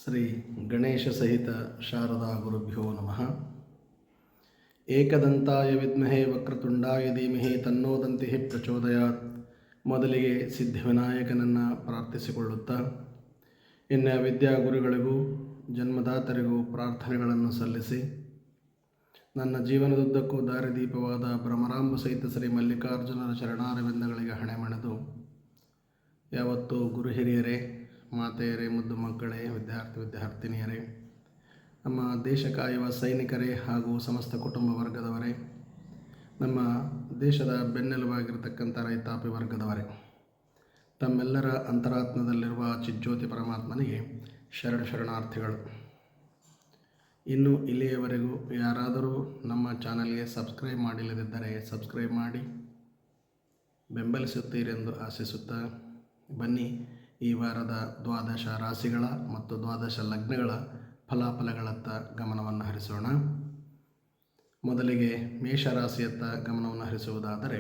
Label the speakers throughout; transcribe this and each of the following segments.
Speaker 1: ಶ್ರೀ ಗಣೇಶ ಸಹಿತ ಶಾರದಾ ಗುರುಭ್ಯೋ ನಮಃ. ಏಕದಂತಾಯ ವಿದ್ಮಹೇ ವಕ್ರತುಂಡಾಯ ಧೀಮಹಿ ತನ್ನೋದಂತಿ ಪ್ರಚೋದಯಾತ್. ಮೊದಲಿಗೆ ಸಿದ್ಧಿವಿನಾಯಕನನ್ನು ಪ್ರಾರ್ಥಿಸಿಕೊಳ್ಳುತ್ತಾ ಇನ್ನು ವಿದ್ಯಾಗುರುಗಳಿಗೂ ಜನ್ಮದಾತರಿಗೂ ಪ್ರಾರ್ಥನೆಗಳನ್ನು ಸಲ್ಲಿಸಿ ನನ್ನ ಜೀವನದುದ್ದಕ್ಕೂ ದಾರಿದೀಪವಾದ ಭ್ರಮರಾಂಬ ಸಹಿತ ಶ್ರೀ ಮಲ್ಲಿಕಾರ್ಜುನರ ಚರಣಾರವಿಂದಗಳಿಗೆ ಹಣೆ ಮಣೆದು ಯಾವತ್ತೂ ಗುರು ಹಿರಿಯರೇ, ಮಾತೆಯರೇ, ಮುದ್ದು ಮಕ್ಕಳೇ, ವಿದ್ಯಾರ್ಥಿನಿಯರೇ, ನಮ್ಮ ದೇಶ ಕಾಯುವ ಸೈನಿಕರೇ ಹಾಗೂ ಸಮಸ್ತ ಕುಟುಂಬ ವರ್ಗದವರೇ, ನಮ್ಮ ದೇಶದ ಬೆನ್ನೆಲುಬಾಗಿರತಕ್ಕಂಥ ರೈತಾಪಿ ವರ್ಗದವರೇ, ತಮ್ಮೆಲ್ಲರ ಅಂತರಾತ್ಮದಲ್ಲಿರುವ ಚಿಜ್ಯೋತಿ ಪರಮಾತ್ಮನಿಗೆ ಶರಣಾರ್ಥಿಗಳು. ಇನ್ನು ಇಲ್ಲಿಯವರೆಗೂ ಯಾರಾದರೂ ನಮ್ಮ ಚಾನಲ್ಗೆ ಸಬ್ಸ್ಕ್ರೈಬ್ ಮಾಡಿಲ್ಲದಿದ್ದರೆ ಸಬ್ಸ್ಕ್ರೈಬ್ ಮಾಡಿ ಬೆಂಬಲಿಸುತ್ತೀರೆಂದು ಆಶಿಸುತ್ತಾ ಬನ್ನಿ ಈ ವಾರದ ದ್ವಾದಶ ರಾಶಿಗಳ ಮತ್ತು ದ್ವಾದಶ ಲಗ್ನಗಳ ಫಲಾಫಲಗಳತ್ತ ಗಮನವನ್ನು ಹರಿಸೋಣ. ಮೊದಲಿಗೆ ಮೇಷರಾಶಿಯತ್ತ ಗಮನವನ್ನು ಹರಿಸುವುದಾದರೆ,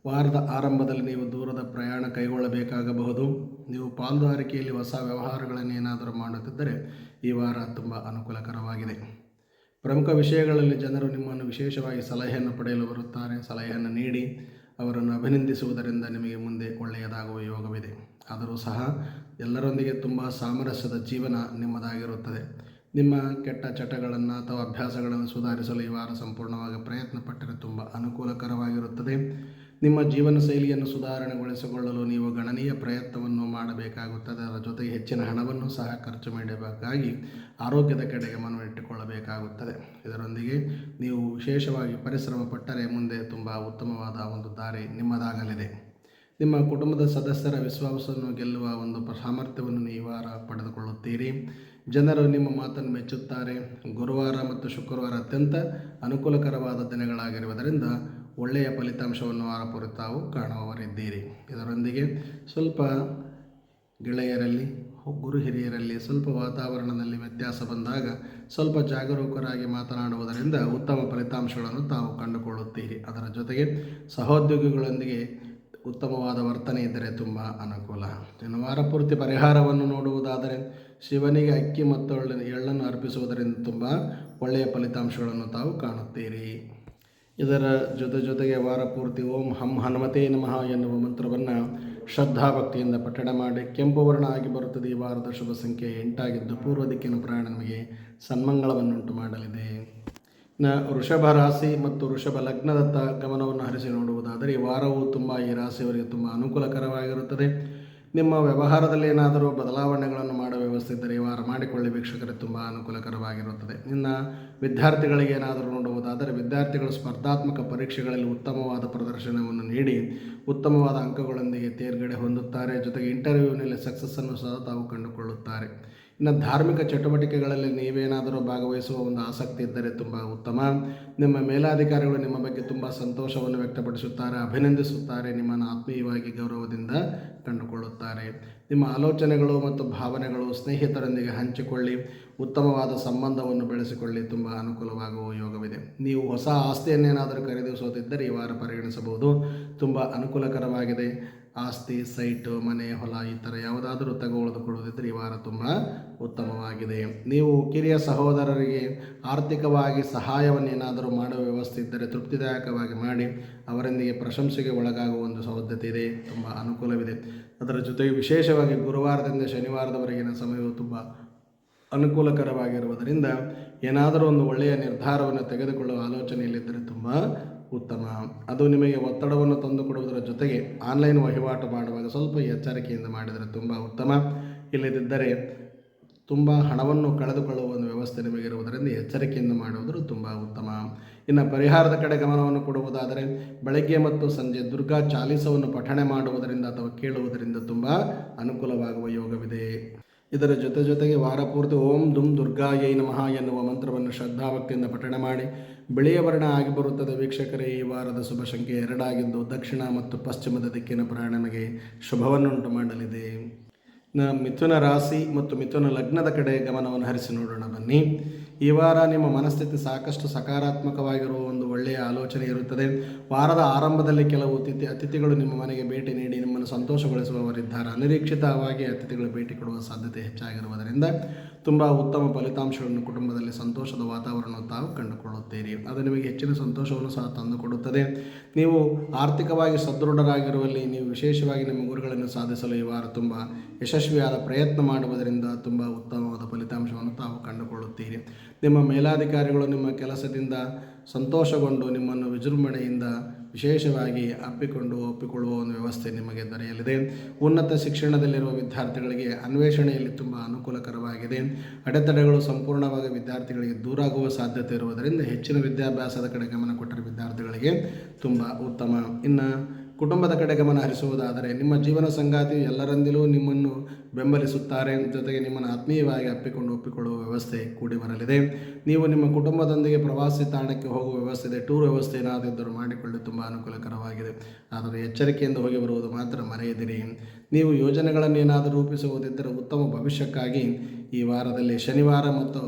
Speaker 1: ವಾರದ ಆರಂಭದಲ್ಲಿ ನೀವು ದೂರದ ಪ್ರಯಾಣ ಕೈಗೊಳ್ಳಬೇಕಾಗಬಹುದು. ನೀವು ಪಾಲುದಾರಿಕೆಯಲ್ಲಿ ಹೊಸ ವ್ಯವಹಾರಗಳನ್ನೇನಾದರೂ ಮಾಡುತ್ತಿದ್ದರೆ ಈ ವಾರ ತುಂಬ ಅನುಕೂಲಕರವಾಗಿದೆ. ಪ್ರಮುಖ ವಿಷಯಗಳಲ್ಲಿ ಜನರು ನಿಮ್ಮನ್ನು ವಿಶೇಷವಾಗಿ ಸಲಹೆಯನ್ನು ಪಡೆಯಲು ಬರುತ್ತಾರೆ. ಸಲಹೆಯನ್ನು ನೀಡಿ ಅವರನ್ನು ಅಭಿನಂದಿಸುವುದರಿಂದ ನಿಮಗೆ ಮುಂದೆ ಒಳ್ಳೆಯದಾಗುವ ಯೋಗವಿದೆ. ಆದರೂ ಸಹ ಎಲ್ಲರೊಂದಿಗೆ ತುಂಬ ಸಾಮರಸ್ಯದ ಜೀವನ ನಿಮ್ಮದಾಗಿರುತ್ತದೆ. ನಿಮ್ಮ ಕೆಟ್ಟ ಚಟಗಳನ್ನು ಅಥವಾ ಅಭ್ಯಾಸಗಳನ್ನು ಸುಧಾರಿಸಲು ಈ ವಾರ ಸಂಪೂರ್ಣವಾಗಿ ಪ್ರಯತ್ನ ಪಟ್ಟರೆ ತುಂಬ ಅನುಕೂಲಕರವಾಗಿರುತ್ತದೆ. ನಿಮ್ಮ ಜೀವನ ಶೈಲಿಯನ್ನು ಸುಧಾರಣೆಗೊಳಿಸಿಕೊಳ್ಳಲು ನೀವು ಗಣನೀಯ ಪ್ರಯತ್ನವನ್ನು ಮಾಡಬೇಕಾಗುತ್ತದೆ. ಅದರ ಜೊತೆಗೆ ಹೆಚ್ಚಿನ ಹಣವನ್ನು ಸಹ ಖರ್ಚು ಮಾಡಬೇಕಾಗಿ ಆರೋಗ್ಯದ ಕಡೆ ಗಮನವಿಟ್ಟುಕೊಳ್ಳಬೇಕಾಗುತ್ತದೆ. ಇದರೊಂದಿಗೆ ನೀವು ವಿಶೇಷವಾಗಿ ಪರಿಶ್ರಮ ಪಟ್ಟರೆ ಮುಂದೆ ತುಂಬ ಉತ್ತಮವಾದ ಒಂದು ದಾರಿ ನಿಮ್ಮದಾಗಲಿದೆ. ನಿಮ್ಮ ಕುಟುಂಬದ ಸದಸ್ಯರ ವಿಶ್ವಾಸವನ್ನು ಗೆಲ್ಲುವ ಒಂದು ಸಾಮರ್ಥ್ಯವನ್ನು ಈ ವಾರ ಪಡೆದುಕೊಳ್ಳುತ್ತೀರಿ. ಜನರು ನಿಮ್ಮ ಮಾತನ್ನು ಮೆಚ್ಚುತ್ತಾರೆ. ಗುರುವಾರ ಮತ್ತು ಶುಕ್ರವಾರ ಅತ್ಯಂತ ಅನುಕೂಲಕರವಾದ ದಿನಗಳಾಗಿರುವುದರಿಂದ ಒಳ್ಳೆಯ ಫಲಿತಾಂಶವನ್ನು ವಾರಪೂರ್ತಿ ತಾವು ಕಾಣುವವರಿದ್ದೀರಿ. ಇದರೊಂದಿಗೆ ಸ್ವಲ್ಪ ಗೆಳೆಯರಲ್ಲಿ, ಗುರು ಹಿರಿಯರಲ್ಲಿ ಸ್ವಲ್ಪ ವಾತಾವರಣದಲ್ಲಿ ವ್ಯತ್ಯಾಸ ಬಂದಾಗ ಸ್ವಲ್ಪ ಜಾಗರೂಕರಾಗಿ ಮಾತನಾಡುವುದರಿಂದ ಉತ್ತಮ ಫಲಿತಾಂಶಗಳನ್ನು ತಾವು ಕಂಡುಕೊಳ್ಳುತ್ತೀರಿ. ಅದರ ಜೊತೆಗೆ ಸಹೋದ್ಯೋಗಿಗಳೊಂದಿಗೆ ಉತ್ತಮವಾದ ವರ್ತನೆ ಇದ್ದರೆ ತುಂಬ ಅನುಕೂಲ. ಇನ್ನು ವಾರಪೂರ್ತಿ ಪರಿಹಾರವನ್ನು ನೋಡುವುದಾದರೆ, ಶಿವನಿಗೆ ಅಕ್ಕಿ ಮತ್ತು ಎಳ್ಳನ್ನು ಅರ್ಪಿಸುವುದರಿಂದ ತುಂಬ ಒಳ್ಳೆಯ ಫಲಿತಾಂಶಗಳನ್ನು ತಾವು ಕಾಣುತ್ತೀರಿ. ಇದರ ಜೊತೆಗೆ ವಾರಪೂರ್ತಿ ಓಂ ಹಂ ಹನುಮತೇ ನಮಃ ಎನ್ನುವ ಮಂತ್ರವನ್ನು ಶ್ರದ್ಧಾಭಕ್ತಿಯಿಂದ ಪಠಣ ಮಾಡಿ. ಕೆಂಪು ವರ್ಣ ಆಗಿ ಬರುತ್ತದೆ. ಈ ವಾರದ ಶುಭ ಸಂಖ್ಯೆ 8 ಆಗಿದ್ದು ಪೂರ್ವ ದಿಕ್ಕಿನ ಪ್ರಯಾಣ ನಮಗೆ ಸನ್ಮಂಗಳವನ್ನುಂಟು ಮಾಡಲಿದೆ. ವೃಷಭ ರಾಶಿ ಮತ್ತು ವೃಷಭ ಲಗ್ನದತ್ತ ಗಮನವನ್ನು ಹರಿಸಿ ನೋಡುವುದಾದರೆ, ಈ ವಾರವು ತುಂಬ ಈ ರಾಶಿಯವರಿಗೆ ತುಂಬ ಅನುಕೂಲಕರವಾಗಿರುತ್ತದೆ. ನಿಮ್ಮ ವ್ಯವಹಾರದಲ್ಲಿ ಏನಾದರೂ ಬದಲಾವಣೆಗಳನ್ನು ಮಾಡುವ ವ್ಯವಸ್ಥೆ ಇದ್ದರೆ ಈ ವಾರ ಮಾಡಿಕೊಳ್ಳಿ. ವೀಕ್ಷಕರಿಗೆ ತುಂಬ ಅನುಕೂಲಕರವಾಗಿರುತ್ತದೆ. ಇನ್ನು ವಿದ್ಯಾರ್ಥಿಗಳಿಗೆ ಏನಾದರೂ ನೋಡುವುದಾದರೆ, ವಿದ್ಯಾರ್ಥಿಗಳು ಸ್ಪರ್ಧಾತ್ಮಕ ಪರೀಕ್ಷೆಗಳಲ್ಲಿ ಉತ್ತಮವಾದ ಪ್ರದರ್ಶನವನ್ನು ನೀಡಿ ಉತ್ತಮವಾದ ಅಂಕಗಳೊಂದಿಗೆ ತೇರ್ಗಡೆ ಹೊಂದುತ್ತಾರೆ. ಜೊತೆಗೆ ಇಂಟರ್ವ್ಯೂನಲ್ಲಿ ಸಕ್ಸಸ್ಸನ್ನು ಸಹ ತಾವು ಕಂಡುಕೊಳ್ಳುತ್ತಾರೆ. ಇನ್ನು ಧಾರ್ಮಿಕ ಚಟುವಟಿಕೆಗಳಲ್ಲಿ ನೀವೇನಾದರೂ ಭಾಗವಹಿಸುವ ಒಂದು ಆಸಕ್ತಿ ಇದ್ದರೆ ತುಂಬ ಉತ್ತಮ. ನಿಮ್ಮ ಮೇಲಾಧಿಕಾರಿಗಳು ನಿಮ್ಮ ಬಗ್ಗೆ ತುಂಬ ಸಂತೋಷವನ್ನು ವ್ಯಕ್ತಪಡಿಸುತ್ತಾರೆ, ಅಭಿನಂದಿಸುತ್ತಾರೆ, ನಿಮ್ಮನ್ನು ಆತ್ಮೀಯವಾಗಿ ಗೌರವದಿಂದ ಕಂಡುಕೊಳ್ಳುತ್ತಾರೆ. ನಿಮ್ಮ ಆಲೋಚನೆಗಳು ಮತ್ತು ಭಾವನೆಗಳು ಸ್ನೇಹಿತರೊಂದಿಗೆ ಹಂಚಿಕೊಳ್ಳಿ. ಉತ್ತಮವಾದ ಸಂಬಂಧವನ್ನು ಬೆಳೆಸಿಕೊಳ್ಳಿ. ತುಂಬ ಅನುಕೂಲವಾಗುವ ಯೋಗವಿದೆ. ನೀವು ಹೊಸ ಆಸ್ತಿಯನ್ನೇನಾದರೂ ಖರೀದಿಸುವುದಿದ್ದರೆ ಈ ವಾರ ಪರಿಗಣಿಸಬಹುದು. ತುಂಬ ಅನುಕೂಲಕರವಾಗಿದೆ. ಆಸ್ತಿ, ಸೈಟು, ಮನೆ, ಹೊಲ ಈ ಥರ ಯಾವುದಾದರೂ ತೆಗೆದುಕೊಳ್ಳುವುದಿದ್ದರೆ ಈ ವಾರ ತುಂಬ ಉತ್ತಮವಾಗಿದೆ. ನೀವು ಕಿರಿಯ ಸಹೋದರರಿಗೆ ಆರ್ಥಿಕವಾಗಿ ಸಹಾಯವನ್ನೇನಾದರೂ ಮಾಡುವ ವ್ಯವಸ್ಥೆ ಇದ್ದರೆ ತೃಪ್ತಿದಾಯಕವಾಗಿ ಮಾಡಿ ಅವರೊಂದಿಗೆ ಪ್ರಶಂಸೆಗೆ ಒಳಗಾಗುವ ಒಂದು ಸಾಧ್ಯತೆ ಇದೆ. ತುಂಬ ಅನುಕೂಲವಿದೆ. ಅದರ ಜೊತೆಗೆ ವಿಶೇಷವಾಗಿ ಗುರುವಾರದಿಂದ ಶನಿವಾರದವರೆಗಿನ ಸಮಯವು ತುಂಬ ಅನುಕೂಲಕರವಾಗಿರುವುದರಿಂದ ಏನಾದರೂ ಒಂದು ಒಳ್ಳೆಯ ನಿರ್ಧಾರವನ್ನು ತೆಗೆದುಕೊಳ್ಳುವ ಆಲೋಚನೆಯಲ್ಲಿದ್ದರೆ ತುಂಬ ಉತ್ತಮ. ಅದು ನಿಮಗೆ ಒತ್ತಡವನ್ನು ತಂದುಕೊಡುವುದರ ಜೊತೆಗೆ ಆನ್ಲೈನ್ ವಹಿವಾಟು ಮಾಡುವಾಗ ಸ್ವಲ್ಪ ಎಚ್ಚರಿಕೆಯಿಂದ ಮಾಡಿದರೆ ತುಂಬ ಉತ್ತಮ. ಇಲ್ಲದಿದ್ದರೆ ತುಂಬ ಹಣವನ್ನು ಕಳೆದುಕೊಳ್ಳುವ ಒಂದು ವ್ಯವಸ್ಥೆ ನಿಮಗಿರುವುದರಿಂದ ಎಚ್ಚರಿಕೆಯಿಂದ ಮಾಡುವುದರ ತುಂಬ ಉತ್ತಮ. ಇನ್ನು ಪರಿಹಾರದ ಕಡೆ ಗಮನವನ್ನು ಕೊಡುವುದಾದರೆ, ಬೆಳಗ್ಗೆ ಮತ್ತು ಸಂಜೆ ದುರ್ಗಾ ಚಾಲೀಸವನ್ನು ಪಠಣೆ ಮಾಡುವುದರಿಂದ ಅಥವಾ ಕೇಳುವುದರಿಂದ ತುಂಬ ಅನುಕೂಲವಾಗುವ ಯೋಗವಿದೆ. ಇದರ ಜೊತೆಗೆ ವಾರಪೂರ್ತಿ ಓಂ ದುಂ ದುರ್ಗಾಯೈ ನಮಃ ಎನ್ನುವ ಮಂತ್ರವನ್ನು ಶ್ರದ್ಧಾಭಕ್ತಿಯಿಂದ ಪಠಣ ಮಾಡಿ. ಬಿಳಿಯ ವರ್ಣ ಆಗಿ ಬರುತ್ತದೆ. ವೀಕ್ಷಕರೇ, ಈ ವಾರದ ಶುಭ ಸಂಖ್ಯೆ 2 ಆಗಿದ್ದು ದಕ್ಷಿಣ ಮತ್ತು ಪಶ್ಚಿಮದ ದಿಕ್ಕಿನ ಪ್ರಯಾಣ ನಮಗೆ ಶುಭವನ್ನುಂಟು ಮಾಡಲಿದೆ. ಮಿಥುನ ರಾಶಿ ಮತ್ತು ಮಿಥುನ ಲಗ್ನದ ಕಡೆ ಗಮನವನ್ನು ಹರಿಸಿ ನೋಡೋಣ ಬನ್ನಿ. ಈ ವಾರ ನಿಮ್ಮ ಮನಸ್ಥಿತಿ ಸಾಕಷ್ಟು ಸಕಾರಾತ್ಮಕವಾಗಿರುವ ಒಂದು ಒಳ್ಳೆಯ ಆಲೋಚನೆ ಇರುತ್ತದೆ. ವಾರದ ಆರಂಭದಲ್ಲಿ ಕೆಲವು ಅತಿಥಿಗಳು ನಿಮ್ಮ ಮನೆಗೆ ಭೇಟಿ ನೀಡಿ ನಿಮ್ಮನ್ನು ಸಂತೋಷಗೊಳಿಸುವವರಿದ್ದಾರೆ. ಅನಿರೀಕ್ಷಿತವಾಗಿ ಅತಿಥಿಗಳು ಭೇಟಿ ಕೊಡುವ ಸಾಧ್ಯತೆ ಹೆಚ್ಚಾಗಿರುವುದರಿಂದ ತುಂಬ ಉತ್ತಮ ಫಲಿತಾಂಶಗಳನ್ನು ಕುಟುಂಬದಲ್ಲಿ ಸಂತೋಷದ ವಾತಾವರಣವನ್ನು ತಾವು ಕಂಡುಕೊಳ್ಳುತ್ತೀರಿ. ಅದು ನಿಮಗೆ ಹೆಚ್ಚಿನ ಸಂತೋಷವನ್ನು ಸಹ ತಂದುಕೊಡುತ್ತದೆ. ನೀವು ಆರ್ಥಿಕವಾಗಿ ಸದೃಢರಾಗಿರುವಲ್ಲಿ ನೀವು ವಿಶೇಷವಾಗಿ ನಿಮ್ಮ ಗುರಿಗಳನ್ನು ಸಾಧಿಸಲು ಈ ವಾರ ತುಂಬ ಯಶಸ್ವಿಯಾದ ಪ್ರಯತ್ನ ಮಾಡುವುದರಿಂದ ತುಂಬ ಉತ್ತಮವಾದ ಫಲಿತಾಂಶವನ್ನು ತಾವು ಕಂಡುಕೊಳ್ಳುತ್ತೀರಿ. ನಿಮ್ಮ ಮೇಲಾಧಿಕಾರಿಗಳು ನಿಮ್ಮ ಕೆಲಸದಿಂದ ಸಂತೋಷಗೊಂಡು ನಿಮ್ಮನ್ನು ವಿಜೃಂಭಣೆಯಿಂದ ವಿಶೇಷವಾಗಿ ಒಪ್ಪಿಕೊಳ್ಳುವ ಒಂದು ವ್ಯವಸ್ಥೆ ನಿಮಗೆ ದೊರೆಯಲಿದೆ. ಉನ್ನತ ಶಿಕ್ಷಣದಲ್ಲಿರುವ ವಿದ್ಯಾರ್ಥಿಗಳಿಗೆ ಅನ್ವೇಷಣೆಯಲ್ಲಿ ತುಂಬ ಅನುಕೂಲಕರವಾಗಿದೆ. ಅಡೆತಡೆಗಳು ಸಂಪೂರ್ಣವಾಗಿ ವಿದ್ಯಾರ್ಥಿಗಳಿಗೆ ದೂರಾಗುವ ಸಾಧ್ಯತೆ ಇರುವುದರಿಂದ ಹೆಚ್ಚಿನ ವಿದ್ಯಾಭ್ಯಾಸದ ಕಡೆ ಗಮನ ಕೊಟ್ಟರೆ ವಿದ್ಯಾರ್ಥಿಗಳಿಗೆ ತುಂಬ ಉತ್ತಮ. ಇನ್ನು ಕುಟುಂಬದ ಕಡೆ ಗಮನ ಹರಿಸುವುದಾದರೆ ನಿಮ್ಮ ಜೀವನ ಸಂಗಾತಿಯು ಎಲ್ಲರಿಂದಲೂ ನಿಮ್ಮನ್ನು ಬೆಂಬಲಿಸುತ್ತಾರೆ. ಜೊತೆಗೆ ನಿಮ್ಮನ್ನು ಆತ್ಮೀಯವಾಗಿ ಒಪ್ಪಿಕೊಳ್ಳುವ ವ್ಯವಸ್ಥೆ ಕೂಡಿ ಬರಲಿದೆ. ನೀವು ನಿಮ್ಮ ಕುಟುಂಬದೊಂದಿಗೆ ಪ್ರವಾಸಿ ತಾಣಕ್ಕೆ ಹೋಗುವ ವ್ಯವಸ್ಥೆ ಇದೆ. ಟೂರ್ ವ್ಯವಸ್ಥೆ ಏನಾದರೂ ಮಾಡಿಕೊಳ್ಳಿ, ತುಂಬ ಅನುಕೂಲಕರವಾಗಿದೆ. ಆದರೆ ಎಚ್ಚರಿಕೆಯಿಂದ ಹೋಗಿ ಬರುವುದು ಮಾತ್ರ ಮರೆಯದಿರಿ. ನೀವು ಯೋಜನೆಗಳನ್ನು ಏನಾದರೂ ರೂಪಿಸುವುದಿದ್ದರೆ ಉತ್ತಮ ಭವಿಷ್ಯಕ್ಕಾಗಿ ಈ ವಾರದಲ್ಲಿ ಶನಿವಾರ ಮತ್ತು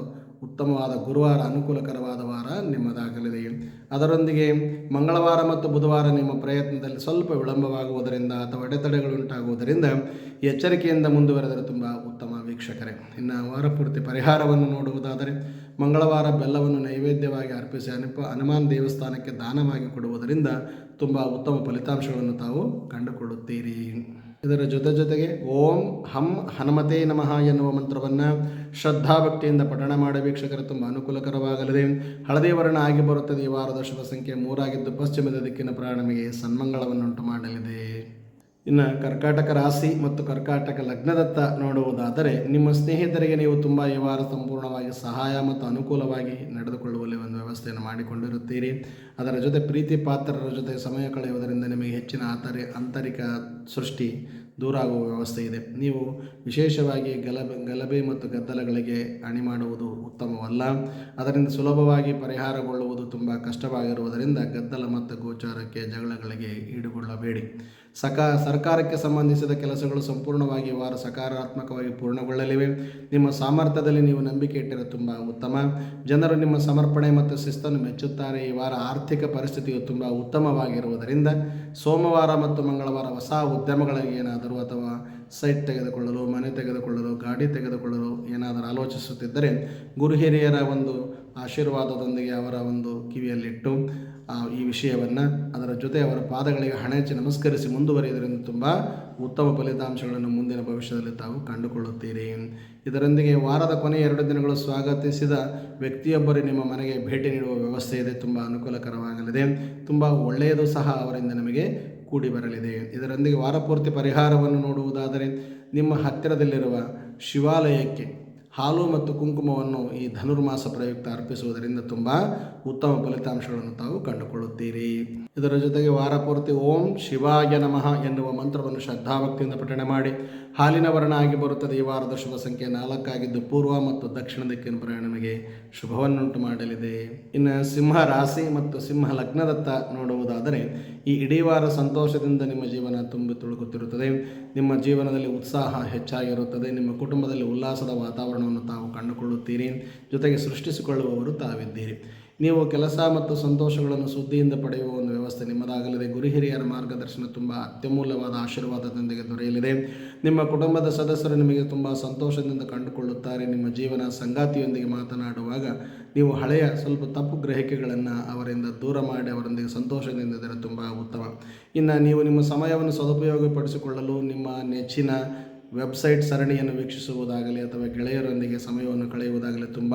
Speaker 1: ಉತ್ತಮವಾದ ಗುರುವಾರ ಅನುಕೂಲಕರವಾದ ವಾರ ನಿಮ್ಮದಾಗಲಿದೆ. ಅದರೊಂದಿಗೆ ಮಂಗಳವಾರ ಮತ್ತು ಬುಧವಾರ ನಿಮ್ಮ ಪ್ರಯತ್ನದಲ್ಲಿ ಸ್ವಲ್ಪ ವಿಳಂಬವಾಗುವುದರಿಂದ ಅಥವಾ ಅಡೆತಡೆಗಳುಂಟಾಗುವುದರಿಂದ ಎಚ್ಚರಿಕೆಯಿಂದ ಮುಂದುವರೆದರೆ ತುಂಬ ಉತ್ತಮ ವೀಕ್ಷಕರೇ. ಇನ್ನು ವಾರ ಪೂರ್ತಿ ಪರಿಹಾರವನ್ನು ನೋಡುವುದಾದರೆ ಮಂಗಳವಾರ ಬೆಲ್ಲವನ್ನು ನೈವೇದ್ಯವಾಗಿ ಅರ್ಪಿಸಿ ಹನುಮಾನ್ ದೇವಸ್ಥಾನಕ್ಕೆ ದಾನವಾಗಿ ಕೊಡುವುದರಿಂದ ತುಂಬ ಉತ್ತಮ ಫಲಿತಾಂಶಗಳನ್ನು ತಾವು ಕಂಡುಕೊಳ್ಳುತ್ತೀರಿ. ಇದರ ಜೊತೆಗೆ ಓಂ ಹಂ ಹನುಮತೇ ನಮಃ ಎನ್ನುವ ಮಂತ್ರವನ್ನು ಶ್ರದ್ಧಾಭಕ್ತಿಯಿಂದ ಪಠಣ ಮಾಡಿ ವೀಕ್ಷಕರು ತುಂಬ ಅನುಕೂಲಕರವಾಗಲಿದೆ. ಹಳದಿ ವರ್ಣ ಆಗಿ ಬರುತ್ತದೆ. ಈ ವಾರದ ಶುಭ ಸಂಖ್ಯೆ 3 ಆಗಿದ್ದು ಪಶ್ಚಿಮದ ದಿಕ್ಕಿನ ಪ್ರಯಾಣ ನಿಮಗೆ ಸನ್ಮಂಗಳವನ್ನುಂಟು ಮಾಡಲಿದೆ. ಇನ್ನು ಕರ್ಕಾಟಕ ರಾಶಿ ಮತ್ತು ಕರ್ಕಾಟಕ ಲಗ್ನದತ್ತ ನೋಡುವುದಾದರೆ ನಿಮ್ಮ ಸ್ನೇಹಿತರಿಗೆ ನೀವು ತುಂಬ ಈ ವಾರ ಸಂಪೂರ್ಣವಾಗಿ ಸಹಾಯ ಮತ್ತು ಅನುಕೂಲವಾಗಿ ನಡೆದುಕೊಳ್ಳುವಲ್ಲಿ ಒಂದು ವ್ಯವಸ್ಥೆಯನ್ನು ಮಾಡಿಕೊಂಡಿರುತ್ತೀರಿ. ಅದರ ಜೊತೆ ಪ್ರೀತಿ ಪಾತ್ರರ ಜೊತೆ ಸಮಯ ಕಳೆಯುವುದರಿಂದ ನಿಮಗೆ ಹೆಚ್ಚಿನ ಆಂತರಿಕ ಸೃಷ್ಟಿ ದೂರಾಗುವ ವ್ಯವಸ್ಥೆ ಇದೆ. ನೀವು ವಿಶೇಷವಾಗಿ ಗಲಭೆ ಮತ್ತು ಗದ್ದಲಗಳಿಗೆ ಅಣಿ ಮಾಡುವುದು ಉತ್ತಮವಲ್ಲ. ಅದರಿಂದ ಸುಲಭವಾಗಿ ಪರಿಹಾರಗೊಳ್ಳುವುದು ತುಂಬ ಕಷ್ಟವಾಗಿರುವುದರಿಂದ ಗದ್ದಲ ಮತ್ತು ಗೋಚಾರಕ್ಕೆ ಜಗಳಗಳಿಗೆ ಈಡುಗೊಳ್ಳಬೇಡಿ. ಸರ್ಕಾರಕ್ಕೆ ಸಂಬಂಧಿಸಿದ ಕೆಲಸಗಳು ಸಂಪೂರ್ಣವಾಗಿ ವಾರ ಸಕಾರಾತ್ಮಕವಾಗಿ ಪೂರ್ಣಗೊಳ್ಳಲಿವೆ. ನಿಮ್ಮ ಸಾಮರ್ಥ್ಯದಲ್ಲಿ ನೀವು ನಂಬಿಕೆ ಇಟ್ಟರೆ ತುಂಬ ಉತ್ತಮ. ಜನರು ನಿಮ್ಮ ಸಮರ್ಪಣೆ ಮತ್ತು ಶಿಸ್ತನ್ನು ಮೆಚ್ಚುತ್ತಾರೆ. ಈ ವಾರ ಆರ್ಥಿಕ ಪರಿಸ್ಥಿತಿಯು ತುಂಬ ಉತ್ತಮವಾಗಿರುವುದರಿಂದ ಸೋಮವಾರ ಮತ್ತು ಮಂಗಳವಾರ ಹೊಸ ಉದ್ಯಮಗಳಿಗೆ ಏನಾದರೂ ಅಥವಾ ಸೈಟ್ ತೆಗೆದುಕೊಳ್ಳಲು, ಮನೆ ತೆಗೆದುಕೊಳ್ಳಲು, ಗಾಡಿ ತೆಗೆದುಕೊಳ್ಳಲು ಏನಾದರೂ ಆಲೋಚಿಸುತ್ತಿದ್ದರೆ ಗುರು ಹಿರಿಯರ ಒಂದು ಆಶೀರ್ವಾದದೊಂದಿಗೆ ಅವರ ಒಂದು ಕಿವಿಯಲ್ಲಿಟ್ಟು ಈ ವಿಷಯವನ್ನು ಅದರ ಜೊತೆ ಅವರ ಪಾದಗಳಿಗೆ ಹಣೆಚ್ಚಿ ನಮಸ್ಕರಿಸಿ ಮುಂದುವರಿಯುವುದರಿಂದ ತುಂಬ ಉತ್ತಮ ಫಲಿತಾಂಶಗಳನ್ನು ಮುಂದಿನ ಭವಿಷ್ಯದಲ್ಲಿ ತಾವು ಕಂಡುಕೊಳ್ಳುತ್ತೀರಿ. ಇದರೊಂದಿಗೆ ವಾರದ ಕೊನೆಯ 2 ದಿನಗಳು ಸ್ವಾಗತಿಸಿದ ವ್ಯಕ್ತಿಯೊಬ್ಬರು ನಿಮ್ಮ ಮನೆಗೆ ಭೇಟಿ ನೀಡುವ ವ್ಯವಸ್ಥೆ ಇದೆ. ತುಂಬ ಅನುಕೂಲಕರವಾಗಲಿದೆ. ತುಂಬ ಒಳ್ಳೆಯದು ಸಹ ಅವರಿಂದ ನಮಗೆ ಕೂಡಿ ಬರಲಿದೆ. ಇದರೊಂದಿಗೆ ವಾರಪೂರ್ತಿ ಪರಿಹಾರವನ್ನು ನೋಡುವುದಾದರೆ ನಿಮ್ಮ ಹತ್ತಿರದಲ್ಲಿರುವ ಶಿವಾಲಯಕ್ಕೆ ಹಾಲು ಮತ್ತು ಕುಂಕುಮವನ್ನು ಈ ಧನುರ್ಮಾಸ ಪ್ರಯುಕ್ತ ಅರ್ಪಿಸುವುದರಿಂದ ತುಂಬ ಉತ್ತಮ ಫಲಿತಾಂಶಗಳನ್ನು ತಾವು ಕಂಡುಕೊಳ್ಳುತ್ತೀರಿ. ಇದರ ಜೊತೆಗೆ ವಾರಪೂರ್ತಿ ಓಂ ಶಿವಾಯ ನಮಃ ಎನ್ನುವ ಮಂತ್ರವನ್ನು ಶ್ರದ್ಧಾಭಕ್ತಿಯಿಂದ ಪಠಣೆ ಮಾಡಿ ಹಾಲಿನ ವರ್ಣ ಆಗಿ ಬರುತ್ತದೆ. ಈ ವಾರದ ಶುಭ ಸಂಖ್ಯೆ 4 ಆಗಿದ್ದು ಪೂರ್ವ ಮತ್ತು ದಕ್ಷಿಣ ದಿಕ್ಕಿನ ಪ್ರಯಾಣ ನಮಗೆ ಶುಭವನ್ನುಂಟು ಮಾಡಲಿದೆ. ಇನ್ನು ಸಿಂಹ ರಾಶಿ ಮತ್ತು ಸಿಂಹ ಲಗ್ನದತ್ತ ನೋಡುವುದಾದರೆ ಈ ಇಡೀ ವಾರ ಸಂತೋಷದಿಂದ ನಿಮ್ಮ ಜೀವನ ತುಂಬಿ ತುಳುಕುತ್ತಿರುತ್ತದೆ. ನಿಮ್ಮ ಜೀವನದಲ್ಲಿ ಉತ್ಸಾಹ ಹೆಚ್ಚಾಗಿರುತ್ತದೆ. ನಿಮ್ಮ ಕುಟುಂಬದಲ್ಲಿ ಉಲ್ಲಾಸದ ವಾತಾವರಣವನ್ನು ತಾವು ಕಂಡುಕೊಳ್ಳುತ್ತೀರಿ. ಜೊತೆಗೆ ಸೃಷ್ಟಿಸಿಕೊಳ್ಳುವವರು ತಾವಿದ್ದೀರಿ. ನೀವು ಕೆಲಸ ಮತ್ತು ಸಂತೋಷಗಳನ್ನು ಸುದ್ದಿಯಿಂದ ಪಡೆಯುವ ಒಂದು ವ್ಯವಸ್ಥೆ ನಿಮ್ಮದಾಗಲಿದೆ. ಗುರು ಹಿರಿಯರ ಮಾರ್ಗದರ್ಶನ ತುಂಬ ಅತ್ಯಮೂಲ್ಯವಾದ ಆಶೀರ್ವಾದದೊಂದಿಗೆ ದೊರೆಯಲಿದೆ. ನಿಮ್ಮ ಕುಟುಂಬದ ಸದಸ್ಯರು ನಿಮಗೆ ತುಂಬ ಸಂತೋಷದಿಂದ ಕಂಡುಕೊಳ್ಳುತ್ತಾರೆ. ನಿಮ್ಮ ಜೀವನ ಸಂಗಾತಿಯೊಂದಿಗೆ ಮಾತನಾಡುವಾಗ ನೀವು ಹಳೆಯ ಸ್ವಲ್ಪ ತಪ್ಪು ಗ್ರಹಿಕೆಗಳನ್ನು ಅವರಿಂದ ದೂರ ಮಾಡಿ ಅವರೊಂದಿಗೆ ಸಂತೋಷದಿಂದ ಇದ್ದರೆ ತುಂಬ ಉತ್ತಮ. ಇನ್ನು ನೀವು ನಿಮ್ಮ ಸಮಯವನ್ನು ಸದುಪಯೋಗಪಡಿಸಿಕೊಳ್ಳಲು ನಿಮ್ಮ ನೆಚ್ಚಿನ ವೆಬ್ಸೈಟ್ ಸರಣಿಯನ್ನು ವೀಕ್ಷಿಸುವುದಾಗಲಿ ಅಥವಾ ಗೆಳೆಯರೊಂದಿಗೆ ಸಮಯವನ್ನು ಕಳೆಯುವುದಾಗಲಿ ತುಂಬ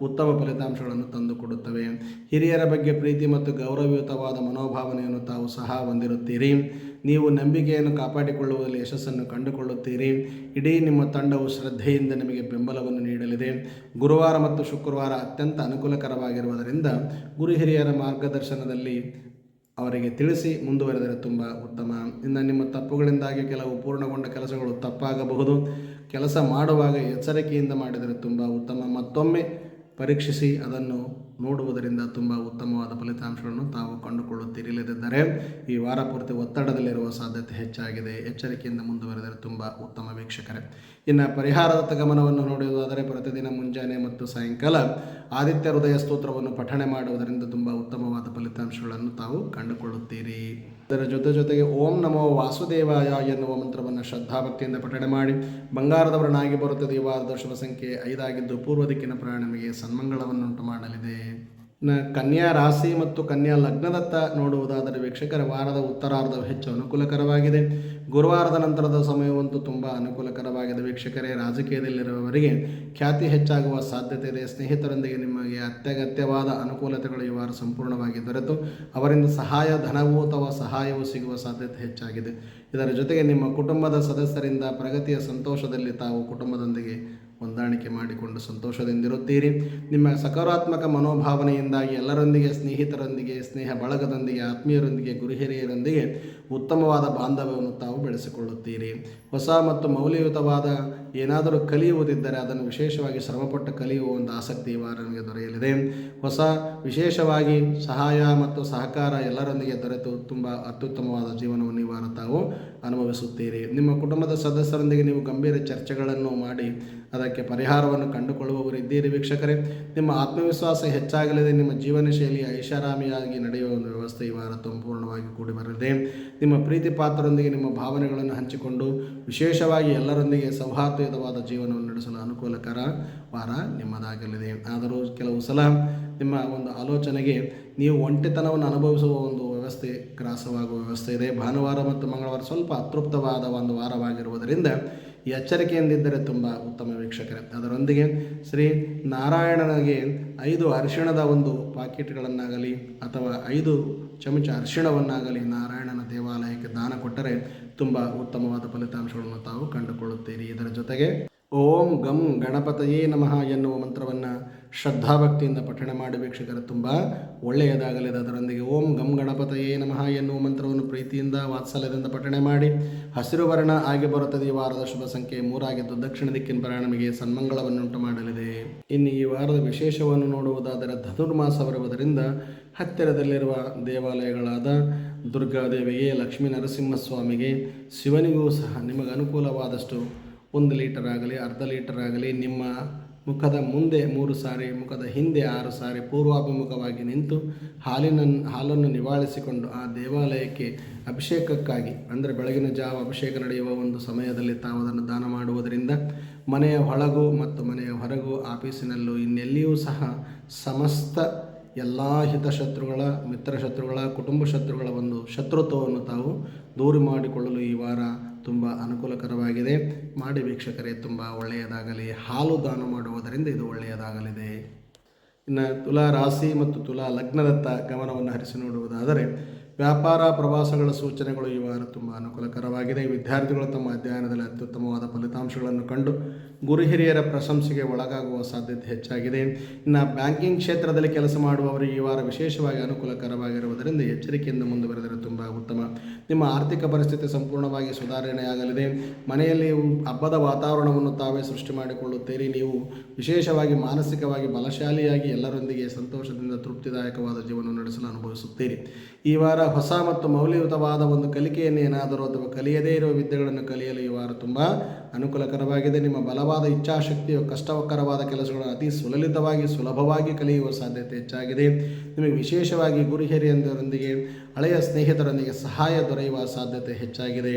Speaker 1: ಉತ್ತಮ ಫಲಿತಾಂಶಗಳನ್ನು ತಂದುಕೊಡುತ್ತವೆ. ಹಿರಿಯರ ಬಗ್ಗೆ ಪ್ರೀತಿ ಮತ್ತು ಗೌರವಯುತವಾದ ಮನೋಭಾವನೆಯನ್ನು ತಾವು ಸಹ ಹೊಂದಿರುತ್ತೀರಿ. ನೀವು ನಂಬಿಕೆಯನ್ನು ಕಾಪಾಡಿಕೊಳ್ಳುವಲ್ಲಿ ಯಶಸ್ಸನ್ನು ಕಂಡುಕೊಳ್ಳುತ್ತೀರಿ. ಇಡೀ ನಿಮ್ಮ ತಂಡವು ಶ್ರದ್ಧೆಯಿಂದ ನಿಮಗೆ ಬೆಂಬಲವನ್ನು ನೀಡಲಿದೆ. ಗುರುವಾರ ಮತ್ತು ಶುಕ್ರವಾರ ಅತ್ಯಂತ ಅನುಕೂಲಕರವಾಗಿರುವುದರಿಂದ ಗುರು ಹಿರಿಯರ ಮಾರ್ಗದರ್ಶನದಲ್ಲಿ ಅವರಿಗೆ ತಿಳಿಸಿ ಮುಂದುವರೆದರೆ ತುಂಬ ಉತ್ತಮ. ಇನ್ನು ನಿಮ್ಮ ತಪ್ಪುಗಳಿಂದಾಗಿ ಕೆಲವು ಪೂರ್ಣಗೊಂಡ ಕೆಲಸಗಳು ತಪ್ಪಾಗಬಹುದು. ಕೆಲಸ ಮಾಡುವಾಗ ಎಚ್ಚರಿಕೆಯಿಂದ ಮಾಡಿದರೆ ತುಂಬ ಉತ್ತಮ. ಮತ್ತೊಮ್ಮೆ ಪರೀಕ್ಷಿಸಿ ಅದನ್ನು ನೋಡುವುದರಿಂದ ತುಂಬ ಉತ್ತಮವಾದ ಫಲಿತಾಂಶಗಳನ್ನು ತಾವು ಕಂಡುಕೊಳ್ಳುತ್ತೀರಿ. ಇಲ್ಲದಿದ್ದರೆ ಈ ವಾರ ಪೂರ್ತಿ ಒತ್ತಡದಲ್ಲಿರುವ ಸಾಧ್ಯತೆ ಹೆಚ್ಚಾಗಿದೆ. ಎಚ್ಚರಿಕೆಯಿಂದ ಮುಂದುವರೆದರೆ ತುಂಬ ಉತ್ತಮ ವೀಕ್ಷಕರೇ. ಇನ್ನು ಪರಿಹಾರದ ಗಮನವನ್ನು ನೋಡುವುದಾದರೆ ಪ್ರತಿದಿನ ಮುಂಜಾನೆ ಮತ್ತು ಸಾಯಂಕಾಲ ಆದಿತ್ಯ ಹೃದಯ ಸ್ತೋತ್ರವನ್ನು ಪಠಣೆ ಮಾಡುವುದರಿಂದ ತುಂಬ ಉತ್ತಮವಾದ ಫಲಿತಾಂಶಗಳನ್ನು ತಾವು ಕಂಡುಕೊಳ್ಳುತ್ತೀರಿ. ಇದರ ಜೊತೆಗೆ ಓಂ ನಮೋ ವಾಸುದೇವಾಯ ಎನ್ನುವ ಮಂತ್ರವನ್ನು ಶ್ರದ್ಧಾಭಕ್ತಿಯಿಂದ ಪಠಣೆ ಮಾಡಿ. ಬಂಗಾರದವರನಾಗಿ ಬರುತ್ತದೆ. ಈ ವಾರದ ಶುಭ ಸಂಖ್ಯೆ 5 ಆಗಿದ್ದು ಪೂರ್ವ ದಿಕ್ಕಿನ ಪ್ರಯಾಣ ನಿಮಗೆ ಸನ್ಮಂಗಳವನ್ನುಂಟು ಮಾಡಲಿದೆ. ಕನ್ಯಾ ರಾಶಿ ಮತ್ತು ಕನ್ಯಾ ಲಗ್ನದತ್ತ ನೋಡುವುದಾದರೆ ವೀಕ್ಷಕರ ವಾರದ ಉತ್ತರಾರ್ಧವು ಹೆಚ್ಚು ಅನುಕೂಲಕರವಾಗಿದೆ. ಗುರುವಾರದ ನಂತರದ ಸಮಯವಂತೂ ತುಂಬ ಅನುಕೂಲಕರವಾಗಿದೆ ವೀಕ್ಷಕರೇ. ರಾಜಕೀಯದಲ್ಲಿರುವವರಿಗೆ ಖ್ಯಾತಿ ಹೆಚ್ಚಾಗುವ ಸಾಧ್ಯತೆ ಇದೆ. ಸ್ನೇಹಿತರೊಂದಿಗೆ ನಿಮಗೆ ಅತ್ಯಗತ್ಯವಾದ ಅನುಕೂಲತೆಗಳು ಈ ವಾರ ಸಂಪೂರ್ಣವಾಗಿ ದೊರೆತು ಅವರಿಂದ ಸಹಾಯ ಧನವೂ ಅಥವಾ ಸಹಾಯವೂ ಸಿಗುವ ಸಾಧ್ಯತೆ ಹೆಚ್ಚಾಗಿದೆ. ಇದರ ಜೊತೆಗೆ ನಿಮ್ಮ ಕುಟುಂಬದ ಸದಸ್ಯರಿಂದ ಪ್ರಗತಿಯ ಸಂತೋಷದಲ್ಲಿ ತಾವು ಕುಟುಂಬದೊಂದಿಗೆ ಹೊಂದಾಣಿಕೆ ಮಾಡಿಕೊಂಡು ಸಂತೋಷದಿಂದಿರುತ್ತೀರಿ. ನಿಮ್ಮ ಸಕಾರಾತ್ಮಕ ಮನೋಭಾವನೆಯಿಂದಾಗಿ ಎಲ್ಲರೊಂದಿಗೆ, ಸ್ನೇಹಿತರೊಂದಿಗೆ, ಸ್ನೇಹ ಬಳಗದೊಂದಿಗೆ, ಆತ್ಮೀಯರೊಂದಿಗೆ, ಗುರುಹಿರಿಯರೊಂದಿಗೆ ಉತ್ತಮವಾದ ಬಾಂಧವ್ಯವನ್ನು ತಾವು ಬೆಳೆಸಿಕೊಳ್ಳುತ್ತೀರಿ. ಹೊಸ ಮತ್ತು ಮೌಲ್ಯಯುತವಾದ ಏನಾದರೂ ಕಲಿಯುವುದಿದ್ದರೆ ಅದನ್ನು ವಿಶೇಷವಾಗಿ ಶ್ರಮಪಟ್ಟು ಕಲಿಯುವ ಒಂದು ಆಸಕ್ತಿ ಈ ವಾರ ನಿಮಗೆ ದೊರೆಯಲಿದೆ. ಹೊಸ ವಿಶೇಷವಾಗಿ ಸಹಾಯ ಮತ್ತು ಸಹಕಾರ ಎಲ್ಲರೊಂದಿಗೆ ದೊರೆತು ತುಂಬ ಅತ್ಯುತ್ತಮವಾದ ಜೀವನವನ್ನು ಈ ವಾರ ತಾವು ಅನುಭವಿಸುತ್ತೀರಿ. ನಿಮ್ಮ ಕುಟುಂಬದ ಸದಸ್ಯರೊಂದಿಗೆ ನೀವು ಗಂಭೀರ ಚರ್ಚೆಗಳನ್ನು ಮಾಡಿ ಅದಕ್ಕೆ ಪರಿಹಾರವನ್ನು ಕಂಡುಕೊಳ್ಳುವವರಿದ್ದೀರಿ ವೀಕ್ಷಕರೇ. ನಿಮ್ಮ ಆತ್ಮವಿಶ್ವಾಸ ಹೆಚ್ಚಾಗಲಿದೆ. ನಿಮ್ಮ ಜೀವನ ಶೈಲಿ ಐಷಾರಾಮಿಯಾಗಿ ನಡೆಯುವ ಒಂದು ವ್ಯವಸ್ಥೆ ಈ ವಾರ ಸಂಪೂರ್ಣವಾಗಿ ಕೂಡಿ ಬರಲಿದೆ. ನಿಮ್ಮ ಪ್ರೀತಿ ಪಾತ್ರರೊಂದಿಗೆ ನಿಮ್ಮ ಭಾವನೆಗಳನ್ನು ಹಂಚಿಕೊಂಡು ವಿಶೇಷವಾಗಿ ಎಲ್ಲರೊಂದಿಗೆ ಸೌಹಾರ್ದಯುತವಾದ ಜೀವನವನ್ನು ನಡೆಸಲು ಅನುಕೂಲಕರ ವಾರ ನಿಮ್ಮದಾಗಲಿದೆ. ಆದರೂ ಕೆಲವು ಸಲ ನಿಮ್ಮ ಒಂದು ಆಲೋಚನೆಗೆ ನೀವು ಒಂಟಿತನವನ್ನು ಅನುಭವಿಸುವ ಒಂದು ವ್ಯವಸ್ಥೆ ಗ್ರಾಸವಾಗುವ ವ್ಯವಸ್ಥೆ ಇದೆ. ಭಾನುವಾರ ಮತ್ತು ಮಂಗಳವಾರ ಸ್ವಲ್ಪ ಅತೃಪ್ತವಾದ ಒಂದು ವಾರವಾಗಿರುವುದರಿಂದ ಎಚ್ಚರಿಕೆಯಿಂದಿದ್ದರೆ ತುಂಬ ಉತ್ತಮ ವೀಕ್ಷಕರೇ. ಅದರೊಂದಿಗೆ ಶ್ರೀ ನಾರಾಯಣನಿಗೆ 5 ಅರಿಶಿಣದ ಒಂದು ಪಾಕೆಟ್ಗಳನ್ನಾಗಲಿ ಅಥವಾ 5 ಚಮಚ ಅರಿಶಿಣವನ್ನಾಗಲಿ ನಾರಾಯಣನ ದೇವಾಲಯಕ್ಕೆ ದಾನ ಕೊಟ್ಟರೆ ತುಂಬ ಉತ್ತಮವಾದ ಫಲಿತಾಂಶಗಳನ್ನು ತಾವು ಕಂಡುಕೊಳ್ಳುತ್ತೀರಿ. ಇದರ ಜೊತೆಗೆ ಓಂ ಗಂ ಗಣಪತಯೇ ನಮಃ ಎನ್ನುವ ಮಂತ್ರವನ್ನು ಶ್ರದ್ಧಾಭಕ್ತಿಯಿಂದ ಪಠಣೆ ಮಾಡಿ ವೀಕ್ಷಕರು ತುಂಬ ಒಳ್ಳೆಯದಾಗಲಿದೆ. ಅದರೊಂದಿಗೆ ಓಂ ಗಂ ಗಣಪತಯೇ ನಮಃ ಎನ್ನುವ ಮಂತ್ರವನ್ನು ಪ್ರೀತಿಯಿಂದ ವಾತ್ಸಲ್ಯದಿಂದ ಪಠಣೆ ಮಾಡಿ. ಹಸಿರು ವರ್ಣ ಆಗಿ ಬರುತ್ತದೆ. ಈ ವಾರದ ಶುಭ ಸಂಖ್ಯೆ 3 ಆಗಿದ್ದು ದಕ್ಷಿಣ ದಿಕ್ಕಿನ ಪ್ರಯಾಣ ನಮಗೆ ಸನ್ಮಂಗಳವನ್ನುಂಟು ಮಾಡಲಿದೆ. ಇನ್ನು ಈ ವಾರದ ವಿಶೇಷವನ್ನು ನೋಡುವುದಾದರೆ ಧನುರ್ಮಾಸ ಬರುವುದರಿಂದ ಹತ್ತಿರದಲ್ಲಿರುವ ದೇವಾಲಯಗಳಾದ ದುರ್ಗಾದೇವಿಗೆ, ಲಕ್ಷ್ಮೀ ನರಸಿಂಹಸ್ವಾಮಿಗೆ, ಶಿವನಿಗೂ ಸಹ ನಿಮಗೆ ಅನುಕೂಲವಾದಷ್ಟು 1 ಲೀಟರ್ ಆಗಲಿ, ಅರ್ಧ ಲೀಟರ್ ಆಗಲಿ, ನಿಮ್ಮ ಮುಖದ ಮುಂದೆ 3 ಸಾರಿ, ಮುಖದ ಹಿಂದೆ 6 ಸಾರಿ ಪೂರ್ವಾಭಿಮುಖವಾಗಿ ನಿಂತು ಹಾಲನ್ನು ನಿವಾಳಿಸಿಕೊಂಡು ಆ ದೇವಾಲಯಕ್ಕೆ ಅಭಿಷೇಕಕ್ಕಾಗಿ, ಅಂದರೆ ಬೆಳಗಿನ ಜಾವ ಅಭಿಷೇಕ ನಡೆಯುವ ಒಂದು ಸಮಯದಲ್ಲಿ ತಾವು ಅದನ್ನು ದಾನ ಮಾಡುವುದರಿಂದ ಮನೆಯ ಒಳಗೂ ಮತ್ತು ಮನೆಯ ಹೊರಗೂ, ಆಫೀಸಿನಲ್ಲೂ ಇನ್ನೆಲ್ಲಿಯೂ ಸಹ ಸಮಸ್ತ ಎಲ್ಲ ಹಿತಶತ್ರುಗಳ, ಮಿತ್ರಶತ್ರುಗಳ, ಕುಟುಂಬ ಶತ್ರುಗಳ ಒಂದು ಶತ್ರುತ್ವವನ್ನು ತಾವು ದೂರ ಮಾಡಿಕೊಳ್ಳಲು ಈ ವಾರ ತುಂಬ ಅನುಕೂಲಕರವಾಗಿದೆ. ಮಾಡಿ ವೀಕ್ಷಕರೇ, ತುಂಬ ಒಳ್ಳೆಯದಾಗಲಿ. ಹಾಲು ದಾನ ಮಾಡುವುದರಿಂದ ಇದು ಒಳ್ಳೆಯದಾಗಲಿದೆ. ಇನ್ನು ತುಲಾ ರಾಶಿ ಮತ್ತು ತುಲಾ ಲಗ್ನದತ್ತ ಗಮನವನ್ನು ಹರಿಸಿ ನೋಡುವುದಾದರೆ ವ್ಯಾಪಾರ ಪ್ರವಾಸಗಳ ಸೂಚನೆಗಳು ಈ ವಾರ ತುಂಬ ಅನುಕೂಲಕರವಾಗಿದೆ. ವಿದ್ಯಾರ್ಥಿಗಳು ತಮ್ಮ ಅಧ್ಯಯನದಲ್ಲಿ ಅತ್ಯುತ್ತಮವಾದ ಫಲಿತಾಂಶಗಳನ್ನು ಕಂಡು ಗುರು ಹಿರಿಯರ ಪ್ರಶಂಸೆಗೆ ಒಳಗಾಗುವ ಸಾಧ್ಯತೆ ಹೆಚ್ಚಾಗಿದೆ. ಇನ್ನು ಬ್ಯಾಂಕಿಂಗ್ ಕ್ಷೇತ್ರದಲ್ಲಿ ಕೆಲಸ ಮಾಡುವವರಿಗೆ ಈ ವಾರ ವಿಶೇಷವಾಗಿ ಅನುಕೂಲಕರವಾಗಿರುವುದರಿಂದ ಎಚ್ಚರಿಕೆಯಿಂದ ಮುಂದುವರೆದರೆ ತುಂಬ ಉತ್ತಮ. ನಿಮ್ಮ ಆರ್ಥಿಕ ಪರಿಸ್ಥಿತಿ ಸಂಪೂರ್ಣವಾಗಿ ಸುಧಾರಣೆಯಾಗಲಿದೆ. ಮನೆಯಲ್ಲಿ ಹಬ್ಬದ ವಾತಾವರಣವನ್ನು ತಾವೇ ಸೃಷ್ಟಿ ಮಾಡಿಕೊಳ್ಳುತ್ತೀರಿ. ನೀವು ವಿಶೇಷವಾಗಿ ಮಾನಸಿಕವಾಗಿ ಬಲಶಾಲಿಯಾಗಿ ಎಲ್ಲರೊಂದಿಗೆ ಸಂತೋಷದಿಂದ ತೃಪ್ತಿದಾಯಕವಾದ ಜೀವನ ನಡೆಸಲು ಅನುಭವಿಸುತ್ತೀರಿ. ಈ ವಾರ ಹೊಸ ಮತ್ತು ಮೌಲ್ಯಯುತವಾದ ಒಂದು ಕಲಿಕೆಯನ್ನು ಏನಾದರೂ ಅಥವಾ ಕಲಿಯದೇ ಇರುವ ವಿದ್ಯೆಗಳನ್ನು ಕಲಿಯಲು ಈ ವಾರ ತುಂಬ ಅನುಕೂಲಕರವಾಗಿದೆ. ನಿಮ್ಮ ಬಲವಾದ ಇಚ್ಛಾಶಕ್ತಿಯು ಕಷ್ಟಕರವಾದ ಕೆಲಸಗಳನ್ನು ಅತಿ ಸುಲಭವಾಗಿ ಕಲಿಯುವ ಸಾಧ್ಯತೆ ಹೆಚ್ಚಾಗಿದೆ. ನಿಮಗೆ ವಿಶೇಷವಾಗಿ ಗುರು ಹಿರಿಯರೊಂದಿಗೆ, ಹಳೆಯ ಸ್ನೇಹಿತರೊಂದಿಗೆ ಸಹಾಯ ದೊರೆಯುವ ಸಾಧ್ಯತೆ ಹೆಚ್ಚಾಗಿದೆ.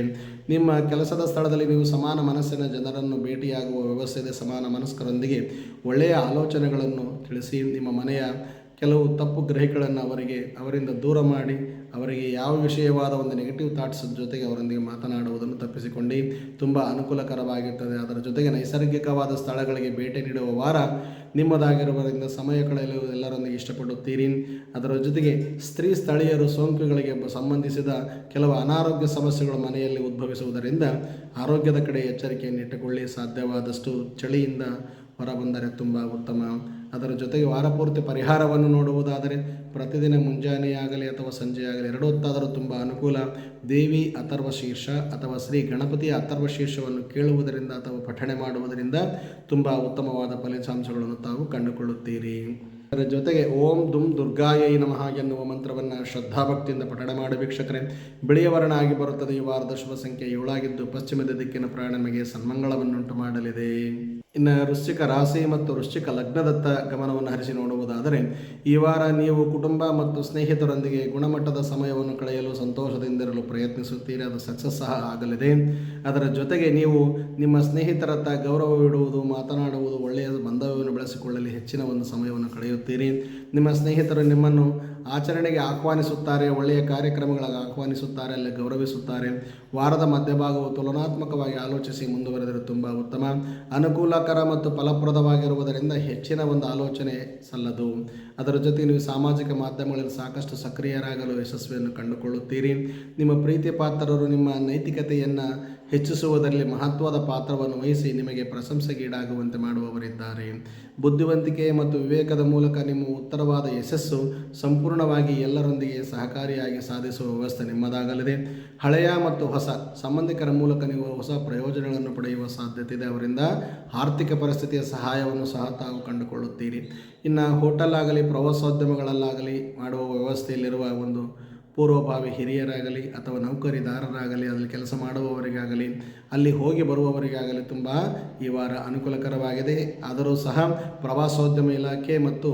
Speaker 1: ನಿಮ್ಮ ಕೆಲಸದ ಸ್ಥಳದಲ್ಲಿ ನೀವು ಸಮಾನ ಮನಸ್ಸಿನ ಜನರನ್ನು ಭೇಟಿಯಾಗುವ ವ್ಯವಸ್ಥೆ ಇದೆ. ಸಮಾನ ಮನಸ್ಕರೊಂದಿಗೆ ಒಳ್ಳೆಯ ಆಲೋಚನೆಗಳನ್ನು ತಿಳಿಸಿ ನಿಮ್ಮ ಮನೆಯ ಕೆಲವು ತಪ್ಪು ಗ್ರಹಿಕೆಗಳನ್ನು ಅವರಿಂದ ದೂರ ಮಾಡಿ ಅವರಿಗೆ ಯಾವ ವಿಷಯವಾದ ಒಂದು ನೆಗೆಟಿವ್ ಥಾಟ್ಸ್ ಜೊತೆಗೆ ಅವರೊಂದಿಗೆ ಮಾತನಾಡುವುದನ್ನು ತಪ್ಪಿಸಿಕೊಂಡು ತುಂಬ ಅನುಕೂಲಕರವಾಗಿರ್ತದೆ. ಅದರ ಜೊತೆಗೆ ನೈಸರ್ಗಿಕವಾದ ಸ್ಥಳಗಳಿಗೆ ಭೇಟಿ ನೀಡುವ ವಾರ ನಿಮ್ಮದಾಗಿರುವುದರಿಂದ ಸಮಯ ಕಳೆಯಲು ಎಲ್ಲರೊಂದಿಗೆ ಇಷ್ಟಪಡುತ್ತೀರಿ. ಅದರ ಜೊತೆಗೆ ಸ್ಥಳೀಯರು ಸೋಂಕುಗಳಿಗೆ ಸಂಬಂಧಿಸಿದ ಕೆಲವು ಅನಾರೋಗ್ಯ ಸಮಸ್ಯೆಗಳು ಮನೆಯಲ್ಲಿ ಉದ್ಭವಿಸುವುದರಿಂದ ಆರೋಗ್ಯದ ಕಡೆ ಎಚ್ಚರಿಕೆಯನ್ನು ಇಟ್ಟುಕೊಳ್ಳಿ. ಸಾಧ್ಯವಾದಷ್ಟು ಚಳಿಯಿಂದ ಹೊರಬಂದರೆ ತುಂಬ ಉತ್ತಮ. ಅದರ ಜೊತೆಗೆ ವಾರಪೂರ್ತಿ ಪರಿಹಾರವನ್ನು ನೋಡುವುದಾದರೆ ಪ್ರತಿದಿನ ಮುಂಜಾನೆಯಾಗಲಿ ಅಥವಾ ಸಂಜೆಯಾಗಲಿ 2 ಹೊತ್ತಾದರೂ ತುಂಬ ಅನುಕೂಲ. ದೇವಿ ಅಥರ್ವ ಶೀರ್ಷ ಅಥವಾ ಶ್ರೀ ಗಣಪತಿಯ ಅಥರ್ವ ಶೀರ್ಷವನ್ನು ಕೇಳುವುದರಿಂದ ಅಥವಾ ಪಠಣೆ ಮಾಡುವುದರಿಂದ ತುಂಬ ಉತ್ತಮವಾದ ಫಲಿತಾಂಶಗಳನ್ನು ತಾವು ಕಂಡುಕೊಳ್ಳುತ್ತೀರಿ. ಅದರ ಜೊತೆಗೆ ಓಂ ದುಂ ದುರ್ಗಾಯೈ ನಮಃ ಎನ್ನುವ ಮಂತ್ರವನ್ನು ಶ್ರದ್ಧಾಭಕ್ತಿಯಿಂದ ಪಠಣ ಮಾಡಿ ವೀಕ್ಷಕರೇ. ಬಿಳಿಯ ವರ್ಣ ಆಗಿ ಬರುತ್ತದೆ. ಈ ವಾರದ ಶುಭ ಸಂಖ್ಯೆ 7 ಆಗಿದ್ದು ಪಶ್ಚಿಮದ ದಿಕ್ಕಿನ ಪ್ರಯಾಣ ನಿಮಗೆ ಸನ್ಮಂಗಳವನ್ನುಂಟು ಮಾಡಲಿದೆ. ಇನ್ನು ವೃಶ್ಚಿಕ ರಾಶಿ ಮತ್ತು ವೃಶ್ಚಿಕ ಲಗ್ನದತ್ತ ಗಮನವನ್ನು ಹರಿಸಿ ನೋಡುವುದಾದರೆ, ಈ ವಾರ ನೀವು ಕುಟುಂಬ ಮತ್ತು ಸ್ನೇಹಿತರೊಂದಿಗೆ ಗುಣಮಟ್ಟದ ಸಮಯವನ್ನು ಕಳೆಯಲು ಸಂತೋಷದಿಂದಿರಲು ಪ್ರಯತ್ನಿಸುತ್ತೀರಿ. ಅದು ಸಕ್ಸಸ್ ಸಹ ಆಗಲಿದೆ. ಅದರ ಜೊತೆಗೆ ನೀವು ನಿಮ್ಮ ಸ್ನೇಹಿತರತ್ತ ಗೌರವವಿಡುವುದು, ಮಾತನಾಡುವುದು, ಒಳ್ಳೆಯ ಬಾಂಧವ್ಯವನ್ನು ಬೆಳೆಸಿಕೊಳ್ಳಲು ಹೆಚ್ಚಿನ ಒಂದು ಸಮಯವನ್ನು ಕಳೆಯುತ್ತೀರಿ. ನಿಮ್ಮ ಸ್ನೇಹಿತರು ನಿಮ್ಮನ್ನು ಆಚರಣೆಗೆ ಆಹ್ವಾನಿಸುತ್ತಾರೆ, ಒಳ್ಳೆಯ ಕಾರ್ಯಕ್ರಮಗಳಿಗೆ ಆಹ್ವಾನಿಸುತ್ತಾರೆ, ಅಲ್ಲಿ ಗೌರವಿಸುತ್ತಾರೆ. ವಾರದ ಮಧ್ಯಭಾಗವು ತುಲನಾತ್ಮಕವಾಗಿ ಆಲೋಚಿಸಿ ಮುಂದುವರೆದರೆ ತುಂಬ ಉತ್ತಮ. ಅನುಕೂಲಕರ ಮತ್ತು ಫಲಪ್ರದವಾಗಿರುವುದರಿಂದ ಹೆಚ್ಚಿನ ಒಂದು ಆಲೋಚನೆ ಸಲ್ಲದು. ಅದರ ಜೊತೆ ನೀವು ಸಾಮಾಜಿಕ ಮಾಧ್ಯಮಗಳಲ್ಲಿ ಸಾಕಷ್ಟು ಸಕ್ರಿಯರಾಗಲು ಯಶಸ್ವಿಯನ್ನು ಕಂಡುಕೊಳ್ಳುತ್ತೀರಿ. ನಿಮ್ಮ ಪ್ರೀತಿ ಪಾತ್ರರು ನಿಮ್ಮ ನೈತಿಕತೆಯನ್ನು ಹೆಚ್ಚಿಸುವುದರಲ್ಲಿ ಮಹತ್ವದ ಪಾತ್ರವನ್ನು ವಹಿಸಿ ನಿಮಗೆ ಪ್ರಶಂಸೆಗೀಡಾಗುವಂತೆ ಮಾಡುವವರಿದ್ದಾರೆ. ಬುದ್ಧಿವಂತಿಕೆ ಮತ್ತು ವಿವೇಕದ ಮೂಲಕ ನಿಮ್ಮ ಉತ್ತರವಾದ ಯಶಸ್ಸು ಸಂಪೂರ್ಣವಾಗಿ ಎಲ್ಲರೊಂದಿಗೆ ಸಹಕಾರಿಯಾಗಿ ಸಾಧಿಸುವ ವ್ಯವಸ್ಥೆ ನಿಮ್ಮದಾಗಲಿದೆ. ಹಳೆಯ ಮತ್ತು ಹೊಸ ಸಂಬಂಧಿಕರ ಮೂಲಕ ನೀವು ಹೊಸ ಪ್ರಯೋಜನಗಳನ್ನು ಪಡೆಯುವ ಸಾಧ್ಯತೆ ಇದೆ. ಅವರಿಂದ ಆರ್ಥಿಕ ಪರಿಸ್ಥಿತಿಯ ಸಹಾಯವನ್ನು ಸಹ ತಾವು ಕಂಡುಕೊಳ್ಳುತ್ತೀರಿ. ಇನ್ನು ಹೋಟೆಲ್ ಆಗಲಿ ಪ್ರವಾಸೋದ್ಯಮಗಳಲ್ಲಾಗಲಿ ಮಾಡುವ ವ್ಯವಸ್ಥೆಯಲ್ಲಿರುವ ಒಂದು ಪೂರ್ವಭಾವಿ ಹಿರಿಯರಾಗಲಿ ಅಥವಾ ನೌಕರಿದಾರರಾಗಲಿ, ಅಲ್ಲಿ ಕೆಲಸ ಮಾಡುವವರಿಗಾಗಲಿ, ಅಲ್ಲಿ ಹೋಗಿ ಬರುವವರಿಗಾಗಲಿ ತುಂಬ ಈ ವಾರ ಅನುಕೂಲಕರವಾಗಿದೆ. ಆದರೂ ಸಹ ಪ್ರವಾಸೋದ್ಯಮ ಇಲಾಖೆ ಮತ್ತು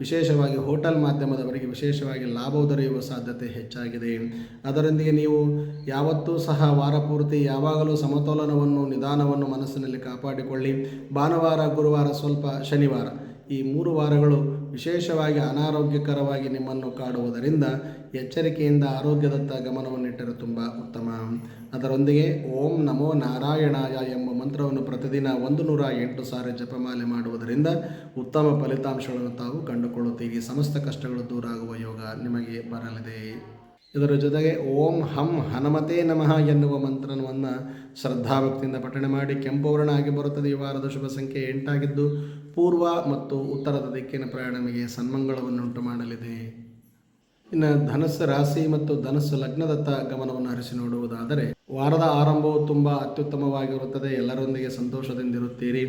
Speaker 1: ವಿಶೇಷವಾಗಿ ಹೋಟೆಲ್ ಮಾಧ್ಯಮದವರಿಗೆ ವಿಶೇಷವಾಗಿ ಲಾಭ ದೊರೆಯುವ ಸಾಧ್ಯತೆ ಹೆಚ್ಚಾಗಿದೆ. ಅದರೊಂದಿಗೆ ನೀವು ಯಾವತ್ತೂ ಸಹ ವಾರ ಪೂರ್ತಿ ಯಾವಾಗಲೂ ಸಮತೋಲನವನ್ನು, ನಿಧಾನವನ್ನು ಮನಸ್ಸಿನಲ್ಲಿ ಕಾಪಾಡಿಕೊಳ್ಳಿ. ಭಾನುವಾರ, ಗುರುವಾರ, ಸ್ವಲ್ಪ ಶನಿವಾರ ಈ 3 ವಾರಗಳು ವಿಶೇಷವಾಗಿ ಅನಾರೋಗ್ಯಕರವಾಗಿ ನಿಮ್ಮನ್ನು ಕಾಡುವುದರಿಂದ ಎಚ್ಚರಿಕೆಯಿಂದ ಆರೋಗ್ಯದತ್ತ ಗಮನವನ್ನಿಟ್ಟರೆ ತುಂಬ ಉತ್ತಮ. ಅದರೊಂದಿಗೆ ಓಂ ನಮೋ ನಾರಾಯಣಾಯ ಎಂಬ ಮಂತ್ರವನ್ನು ಪ್ರತಿದಿನ 108 ಸಾರಿ ಜಪಮಾಲೆ ಮಾಡುವುದರಿಂದ ಉತ್ತಮ ಫಲಿತಾಂಶಗಳನ್ನು ತಾವು ಕಂಡುಕೊಳ್ಳುತ್ತೀರಿ. ಸಮಸ್ತ ಕಷ್ಟಗಳು ದೂರ ಆಗುವ ಯೋಗ ನಿಮಗೆ ಬರಲಿದೆ. ಇದರ ಜೊತೆಗೆ ಓಂ ಹಂ ಹನುಮತೇ ನಮಃ ಎನ್ನುವ ಮಂತ್ರವನ್ನು ಶ್ರದ್ಧಾಭಕ್ತಿಯಿಂದ ಪಠಣೆ ಮಾಡಿ. ಕೆಂಪು ವರ್ಣ ಆಗಿ ಬರುತ್ತದೆ. ಈ ವಾರದ ಶುಭ ಸಂಖ್ಯೆ 8 ಆಗಿದ್ದು ಪೂರ್ವ ಮತ್ತು ಉತ್ತರದ ದಿಕ್ಕಿನ ಪ್ರಯಾಣ ನಿಮಗೆ ಸನ್ಮಂಗಳವನ್ನುಂಟು ಮಾಡಲಿದೆ. ಇನ್ನು ಧನಸ್ಸು ರಾಶಿ ಮತ್ತು ಧನಸ್ಸು ಲಗ್ನದತ್ತ ಗಮನವನ್ನು ಹರಿಸಿ ನೋಡುವುದಾದರೆ, ವಾರದ ಆರಂಭವು ತುಂಬ ಅತ್ಯುತ್ತಮವಾಗಿರುತ್ತದೆ. ಎಲ್ಲರೊಂದಿಗೆ ಸಂತೋಷದಿಂದಿರುತ್ತೀರಿ.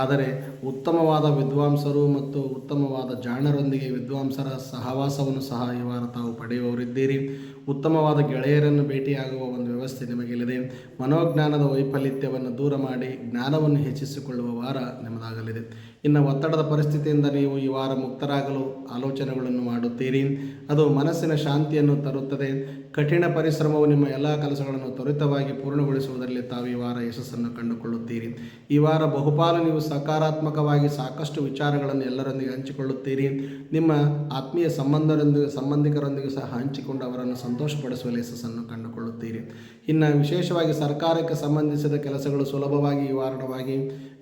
Speaker 1: ಆದರೆ ಉತ್ತಮವಾದ ವಿದ್ವಾಂಸರು ಮತ್ತು ಉತ್ತಮವಾದ ಜಾಣರೊಂದಿಗೆ ವಿದ್ವಾಂಸರ ಸಹವಾಸವನ್ನು ಸಹ ಈ ವಾರ ತಾವು ಪಡೆಯುವವರಿದ್ದೀರಿ. ಉತ್ತಮವಾದ ಗೆಳೆಯರನ್ನು ಭೇಟಿಯಾಗುವ ಒಂದು ವ್ಯವಸ್ಥೆ ನಿಮಗಿಲ್ಲಿದೆ. ಮನೋಜ್ಞಾನದ ವೈಫಲ್ಯವನ್ನು ದೂರ ಮಾಡಿ ಜ್ಞಾನವನ್ನು ಹೆಚ್ಚಿಸಿಕೊಳ್ಳುವ ವಾರ ನಿಮ್ಮದಾಗಲಿದೆ. ಇನ್ನು ಒತ್ತಡದ ಪರಿಸ್ಥಿತಿಯಿಂದ ನೀವು ಈ ವಾರ ಮುಕ್ತರಾಗಲು ಆಲೋಚನೆಗಳನ್ನು ಮಾಡುತ್ತೀರಿ. ಅದು ಮನಸ್ಸಿನ ಶಾಂತಿಯನ್ನು ತರುತ್ತದೆ. ಕಠಿಣ ಪರಿಶ್ರಮವು ನಿಮ್ಮ ಎಲ್ಲ ಕೆಲಸಗಳನ್ನು ತ್ವರಿತವಾಗಿ ಪೂರ್ಣಗೊಳಿಸುವುದರಲ್ಲಿ ತಾವು ಈ ವಾರ ಯಶಸ್ಸನ್ನು ಕಂಡುಕೊಳ್ಳುತ್ತೀರಿ. ಈ ವಾರ ಬಹುಪಾಲು ನೀವು ಸಕಾರಾತ್ಮಕವಾಗಿ ಸಾಕಷ್ಟು ವಿಚಾರಗಳನ್ನು ಎಲ್ಲರೊಂದಿಗೆ ಹಂಚಿಕೊಳ್ಳುತ್ತೀರಿ. ನಿಮ್ಮ ಆತ್ಮೀಯ ಸಂಬಂಧಿಕರೊಂದಿಗೆ ಸಹ ಹಂಚಿಕೊಂಡು ಅವರನ್ನು ಸಂತೋಷಪಡಿಸುವ ಯಶಸ್ಸನ್ನು ಕಂಡುಕೊಳ್ಳುತ್ತೀರಿ. ಇನ್ನು ವಿಶೇಷವಾಗಿ ಸರ್ಕಾರಕ್ಕೆ ಸಂಬಂಧಿಸಿದ ಕೆಲಸಗಳು ಸುಲಭವಾಗಿ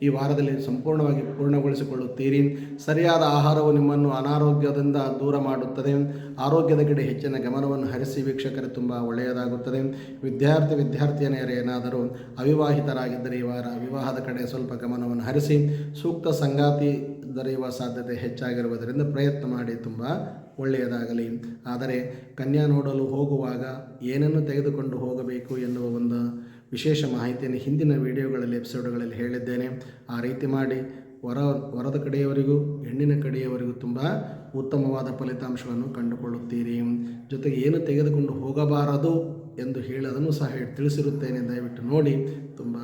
Speaker 1: ಈ ವಾರದಲ್ಲಿ ಸಂಪೂರ್ಣವಾಗಿ ಪೂರ್ಣಗೊಳಿಸಿಕೊಳ್ಳುತ್ತೀರಿ. ಸರಿಯಾದ ಆಹಾರವು ನಿಮ್ಮನ್ನು ಅನಾರೋಗ್ಯದಿಂದ ದೂರ ಮಾಡುತ್ತದೆ. ಆರೋಗ್ಯದ ಕಡೆ ಹೆಚ್ಚಿನ ಗಮನವನ್ನು ಹರಿಸಿ ವೀಕ್ಷಕರು ತುಂಬ ಒಳ್ಳೆಯದಾಗುತ್ತದೆ. ವಿದ್ಯಾರ್ಥಿನಿಯರು ಏನಾದರೂ ಅವಿವಾಹಿತರಾಗಿದ್ದರೆ ಈ ವಾರ ವಿವಾಹದ ಕಡೆ ಸ್ವಲ್ಪ ಗಮನವನ್ನು ಹರಿಸಿ ಸೂಕ್ತ ಸಂಗಾತಿ ದೊರೆಯುವ ಸಾಧ್ಯತೆ ಹೆಚ್ಚಾಗಿರುವುದರಿಂದ ಪ್ರಯತ್ನ ಮಾಡಿ ತುಂಬ ಒಳ್ಳೆಯದಾಗಲಿ. ಆದರೆ ಕನ್ಯಾ ನೋಡಲು ಹೋಗುವಾಗ ಏನನ್ನು ತೆಗೆದುಕೊಂಡು ಹೋಗಬೇಕು ಎನ್ನುವ ಒಂದು ವಿಶೇಷ ಮಾಹಿತಿಯನ್ನು ಹಿಂದಿನ ವಿಡಿಯೋಗಳಲ್ಲಿ ಎಪಿಸೋಡ್ಗಳಲ್ಲಿ ಹೇಳಿದ್ದೇನೆ. ಆ ರೀತಿ ಮಾಡಿ ವರದ ಕಡೆಯವರಿಗೂ ಹೆಣ್ಣಿನ ಕಡೆಯವರಿಗೂ ತುಂಬ ಉತ್ತಮವಾದ ಫಲಿತಾಂಶವನ್ನು ಕಂಡುಕೊಳ್ಳುತ್ತೀರಿ. ಜೊತೆಗೆ ಏನು ತೆಗೆದುಕೊಂಡು ಹೋಗಬಾರದು ಎಂದು ಹೇಳಿ ಅದನ್ನು ಸಹ ತಿಳಿಸಿರುತ್ತೇನೆ. ದಯವಿಟ್ಟು ನೋಡಿ. ತುಂಬ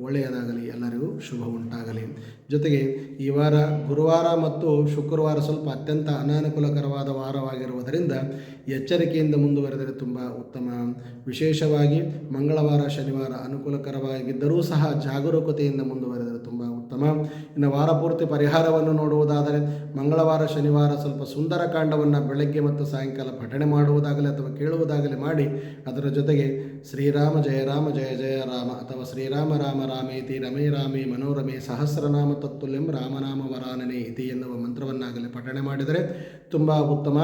Speaker 1: ಒಳ್ಳೆಯದಾಗಲಿ. ಎಲ್ಲರಿಗೂ ಶುಭ ಉಂಟಾಗಲಿ. ಜೊತೆಗೆ ಈ ವಾರ ಗುರುವಾರ ಮತ್ತು ಶುಕ್ರವಾರ ಸ್ವಲ್ಪ ಅತ್ಯಂತ ಅನಾನುಕೂಲಕರವಾದ ವಾರವಾಗಿರುವುದರಿಂದ ಎಚ್ಚರಿಕೆಯಿಂದ ಮುಂದುವರೆದರೆ ತುಂಬ ಉತ್ತಮ. ವಿಶೇಷವಾಗಿ ಮಂಗಳವಾರ, ಶನಿವಾರ ಅನುಕೂಲಕರವಾಗಿದ್ದರೂ ಸಹ ಜಾಗರೂಕತೆಯಿಂದ ಮುಂದುವರೆದರೆ ತುಂಬ ಉತ್ತಮ. ಇನ್ನು ವಾರ ಪೂರ್ತಿ ಪರಿಹಾರವನ್ನು ನೋಡುವುದಾದರೆ ಮಂಗಳವಾರ, ಶನಿವಾರ ಸ್ವಲ್ಪ ಸುಂದರಕಾಂಡವನ್ನು ಬೆಳಗ್ಗೆ ಮತ್ತು ಸಾಯಂಕಾಲ ಪಠಣೆ ಮಾಡುವುದಾಗಲಿ ಅಥವಾ ಕೇಳುವುದಾಗಲಿ ಮಾಡಿ. ಅದರ ಜೊತೆಗೆ ಶ್ರೀರಾಮ ಜಯ ರಾಮ ಜಯ ಜಯ ರಾಮ ಅಥವಾ ಶ್ರೀರಾಮ ರಾಮ ರಾಮೇತಿ ರಮೇ ರಾಮೇ ಮನೋರಮೆ ಸಹಸ್ರನಾಮ ತತ್ತುಲ್ಯಂ ರಾಮನಾಮ ವರಾನನೆ ಇತಿ ಎನ್ನುವ ಮಂತ್ರವನ್ನಾಗಲಿ ಪಠಣೆ ಮಾಡಿದರೆ ತುಂಬ ಉತ್ತಮ.